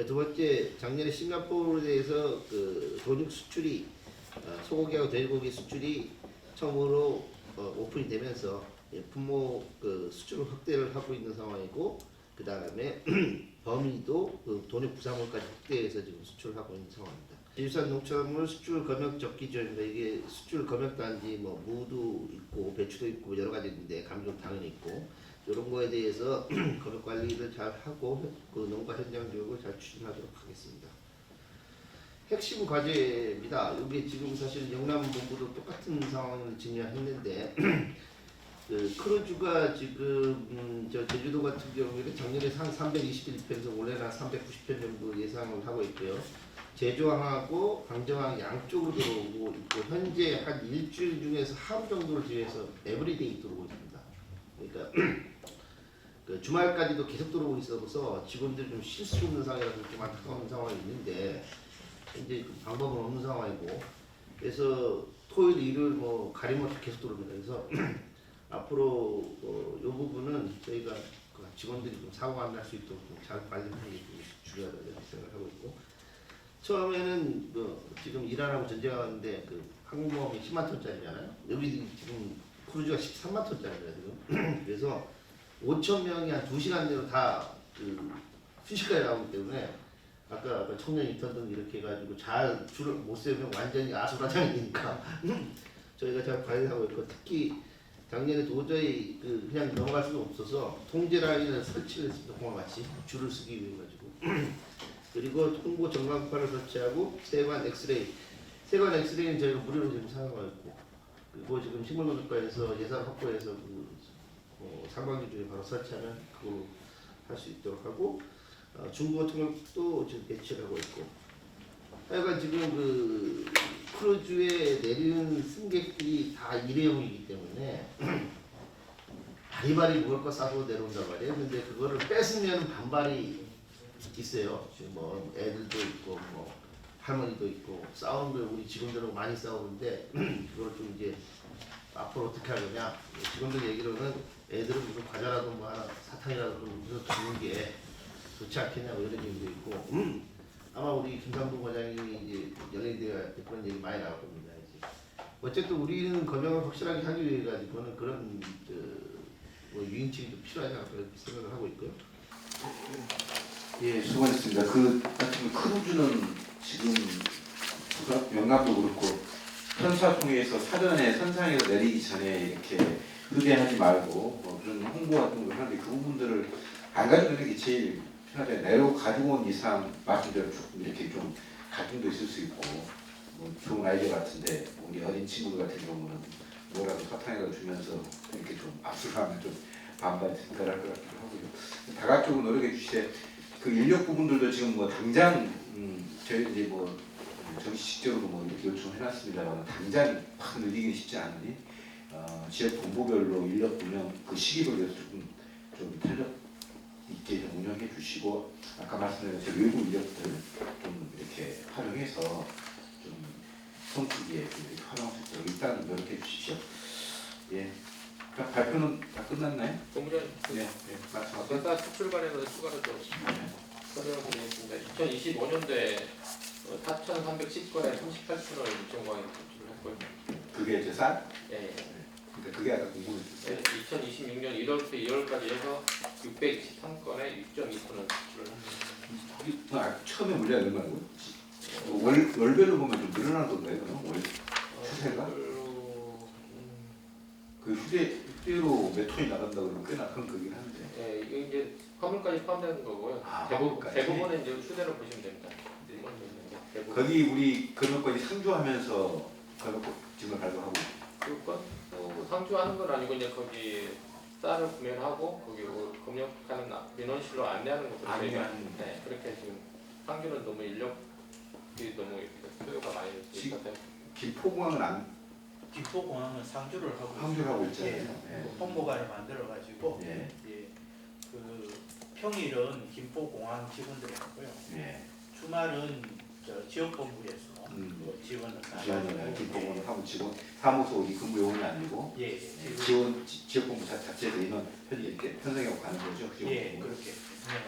두 번째, 작년에 싱가포르에 대해서 그 돈육 수출이 소고기하고 돼지고기 수출이 처음으로 오픈이 되면서 품목 그 수출 확대를 하고 있는 상황이고, 그 다음에 범위도 그 돈육 부산물까지 확대해서 지금 수출하고 있는 상황입니다. 제주산 농산물 수출 검역 적기조입니다. 이게 수출 검역 단지 뭐 무도 있고 배추도 있고 여러 가지 있는데 감정 당연히 있고, 이런 거에 대해서 검역 관리를 잘 하고 그 농가 현장 교육을 잘 추진하도록 하겠습니다. 핵심 과제입니다. 여기 지금 사실 영남본부도 똑같은 상황을 직면했는데 그 크루즈가 지금 저 제주도 같은 경우에는 작년에 한 321편에서 올해는 한 390편 정도 예상을 하고 있고요. 제주항하고 강정항 양쪽으로 들어오고 있고, 현재 한 일주일 중에서 하루 정도를 제외해서 에브리데이 들어오고 있습니다. 그러니까 그 주말까지도 계속 들어오고 있어서 직원들이 좀 쉴 수 없는 상황이라서 좀 안타까운 상황이 있는데, 이제 그 방법은 없는 상황이고, 그래서 토요일, 일요일 뭐 가림없이 계속 들어옵니다. 그래서 앞으로 이 부분은 저희가 그 직원들이 좀 사고가 안 날 수 있도록 좀 잘 관리하는 게 중요하다고 생각하고 있고, 처음에는 지금 이란하고 전쟁하는데 그 항공모함이 10만 톤짜리잖아요. 여기 지금 크루즈가 13만 톤짜리입니다 지금. 그래서 5천 명이 한 2시간 내로 다 그 순식간에 나오기 때문에 아까 청년 인턴 등 이렇게 해가지고 잘 줄을 못 세우면 완전히 아수라장이니까 저희가 잘 관리하고 있고, 특히 작년에 도저히 그냥 넘어갈 수가 없어서 통제 라인을 설치를 했습니다. 공항같이 줄을 쓰기 위해 가지고. 그리고 통보 전광판을 설치하고 세관 엑스레이는 저희가 무료로 지금 사용하고 있고, 그리고 지금 식물노조과에서 예산 확보해서 상반기 중에 바로 설치하면 그거 할 수 있도록 하고, 중국어 통역도 지금 배치를 하고 있고, 하여간 지금 그 크루즈에 내리는 승객들이 다 일회용이기 때문에 바리바리 먹을 거 싸고 내려온단 말이에요. 근데 그거를 뺏으면 반발이 있어요. 지금 뭐 애들도 있고 뭐 할머니도 있고 싸우는 걸 우리 직원들하고 많이 싸우는데 그걸 좀 이제 앞으로 어떻게 하느냐. 직원들 얘기로는 애들은 무슨 과자라도 뭐 하나 사탕이라도 좀 무슨 주는 게 좋지 않겠냐고 이런 얘기도 있고, 아마 우리 김상동 과장님이 이제 연예대회 때 그런 얘기 많이 나올 겁니다. 이제 어쨌든 우리는 검역을 확실하게 하기 위해 가지고는 그런 뭐 유인책이 좀 필요하지 않을까 이렇게 생각을 하고 있고요. 예, 수고하셨습니다. 그 같은 크루즈는 지금 영남도 그렇고 선사통에서 사전에 선상에서 내리기 전에 이렇게 휴대하지 말고 뭐 그런 홍보 같은 걸 하는데, 그 부분들을 안 가지고 있는 게 제일 편하잖아요. 내로 가지고 온 이상 말씀대로 조금 이렇게 좀 갈등도 있을 수 있고, 뭐 좋은 아이디어 같은데 우리 어린 친구들 같은 경우는 뭐라도 사탕이라도 주면서 이렇게 좀 압수하면 좀 반발이 든달할 것 같기도 하고요. 다각적으로 노력해 주시되, 그 인력 부분들도 지금 뭐 당장 저희 이제 뭐 정식적으로 뭐 이렇게 요청해놨습니다만 당장 확 늘리기 쉽지 않으니 지역 본부별로 인력 분명 그 시기별로 좀 탄력 있게 좀 운영해 주시고, 아까 말씀드린 저 외부 인력들 좀 이렇게 활용해서 좀 성수기에 이렇게 활용할 수 있도록 일단 노력해 주십시오. 예. 그럼 발표는 다 끝났나요? 본부장, 네, 말씀하세요. 건사 수출 관련해서 추가로 좀 설명을 드리겠습니다. 2025년도에 4,310건에 38%를 일정광에 수출을 했고요. 그게 제 쌀? 예. 그러니까 그게 아까 궁금했어요. 2026년 1월부터 2월까지 해서 623건에 6.2%를 수출을 했습니다. 처음에 물량이 얼마고? 월별로 보면 좀 늘어난 건가요? 월 추세가? 그 휴대로 몇 톤이 나간다고 그러면 꽤나 큰 거긴 한데. 예, 이게 이제 화물까지 포함되는 거고요. 화물까지? 대부분은 이제 휴대로 보시면 됩니다. 대부분. 거기 우리 검역까지 상주하면서 검역증을 발급하고. 그건 상주하는 건 아니고 이제 거기 쌀을 구매를 하고 거기 검역하는 민원실로 안내하는 것도 저희가 네, 그렇게 지금 상주는 너무 인력이 너무 수요가 많이 있어서 김포공항은 안. 김포공항은 상주를 하고 상주를 하고 있잖아요. 예, 예. 홍보관을 만들어 가지고 예. 예, 그 평일은 김포공항 직원들이 하고요. 예. 주말은 지역본부에서 그 지원을 주한이나 김포공항 사무소 이 근무 요원이 아니고 예, 지원 지역본부 자체에서 인원 이렇게 편성하고 가는 거죠. 예, 지역본부. 그렇게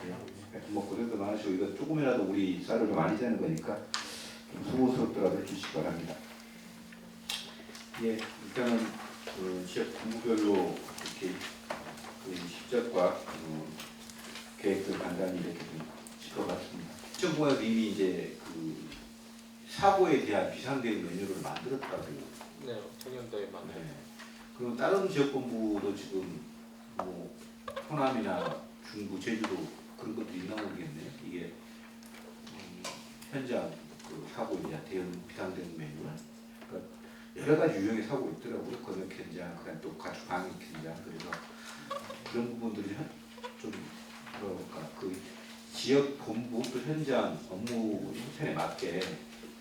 진행하고 있습니다. 뭐 그래도 많으시고 이거 조금이라도 우리 쌀을 많이 되는 거니까 좀 소모스럽더라도 해주시기 바랍니다. 예, 일단은 그 지역 본부별로 이렇게 그 실적과 계획들 간단히 이렇게 좀 짚어봤습니다. 시청부에서 이미 이제 그 사고에 대한 비상대응 메뉴를 만들었다고요. 네, 청년도에 맞는. 네. 그럼 다른 지역 본부도 지금 뭐 호남이나 중부, 제주도 그런 것도 있나 모르겠네요. 이게 현장 그 사고에 대한 대응 비상대응 메뉴. 그러니까 여러 가지 유형의 사고가 있더라고요. 검역 현장, 그다음 또 가축 방역 현장. 그래서 그런 부분들이 좀 그러니까 그 지역 본부 또 현장 업무 형편에 맞게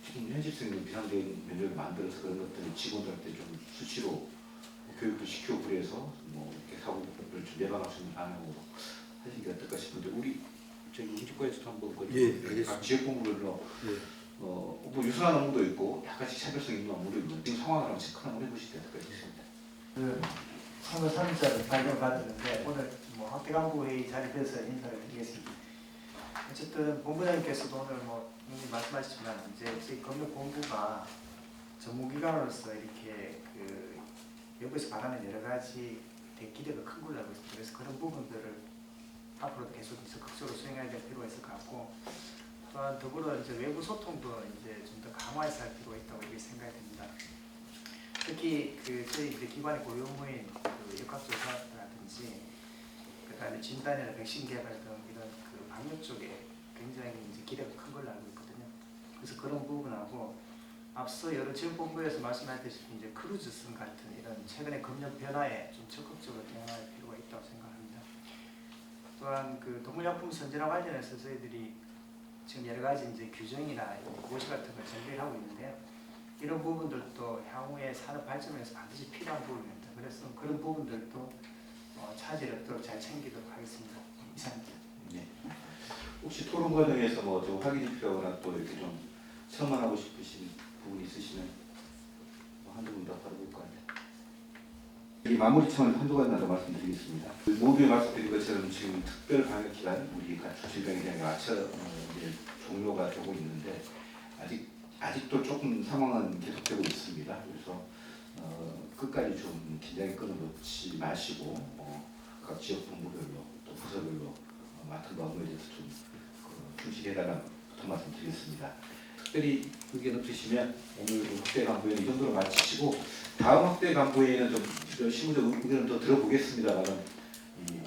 지금 현실성 있는 비상대응 메뉴를 만들어서 그런 것들을 직원들한테 좀 수치로 교육도 시키고 그래서 뭐 이렇게 사고를 좀 예방할 수 있는 방향으로 하시는 게 어떨까 싶은데 우리 저희 운집과에서도 한번 각 지역 본부별로 뭐 유사한 업무도 있고 약간씩 차별성 있는 업무도 있고 지금 상황을 한번 체크 한번 해보실 때 어떨까 싶습니다. 그 선거 3자를 발견받았는데 오늘 뭐 학대 간부 회의 자리에서 인사를 드리겠습니다. 어쨌든 본부장님께서도 오늘 뭐 이미 말씀하셨지만 이제 저희 검역 본부가 전문기관으로서 이렇게 그 외부에서 바라는 여러 가지 기대가 큰 걸로 알고 있습니다. 그래서 그런 부분들을 앞으로도 계속 적극적으로 수행해야 될 필요가 있을 것 같고 또한 더불어 이제 외부 소통도 이제 좀 더 강화해서 할 필요가 있다고 이렇게 생각이 듭니다. 특히 그 저희 이제 기관의 고유 업무인 그 역학조사라든지 그다음에 진단이나 백신 개발 등 이런 그 방역 쪽에 굉장히 이제 기대가 큰 걸로 알고 있거든요. 그래서 그런 부분하고 앞서 여러 지역본부에서 말씀하셨듯이 이제 크루즈선 같은 이런 최근의 검역 변화에 좀 적극적으로 대응할 필요가 있다고 생각합니다. 또한 그 동물약품 선진화 관련해서 저희들이 지금 여러 가지 이제 규정이나 고시 같은 걸 준비를 하고 있는데요. 이런 부분들도 향후에 산업 발전에서 반드시 필요한 부분입니다. 그래서 그런 부분들도 차질 없도록 잘 챙기도록 하겠습니다. 이상입니다. 네. 혹시 토론 과정에서 뭐 좀 확인이 필요하거나 또 이렇게 좀 첨언하고 싶으신 부분이 있으시면 뭐 한두 분 더 바라볼까요? 이 마무리 첨언 한두 가지 더 말씀드리겠습니다. 모두에 말씀드린 것처럼 지금 특별 방역 기간 우리 가축 질병에 대한 맞춰 이제 종료가 되고 있는데 아직도 조금 상황은 계속되고 있습니다. 그래서 끝까지 좀 긴장의 끈을 놓지 마시고 각 지역 본부별로 또 부서별로 맡은 업무에 대해서 좀 충실해달라는 부탁 말씀드리겠습니다. 특별히 의견 없으시면 오늘 확대 간부회는 이 정도로 마치시고 다음 확대 간부회는 좀 실무적 의견을 더 들어보겠습니다만은 이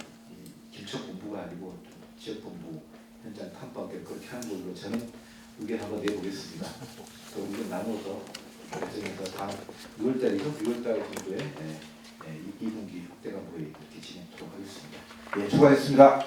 길척 본부가 아니고 지역 본부 현장 탐방을 그렇게 하는 걸로 저는 의견 한번 내보겠습니다. 또 의견 나눠서 결정해서 다음 6월달이죠? 6월달 정도에 2분기 확대 간부회 이렇게 진행하도록 하겠습니다. 예, 수고하셨습니다.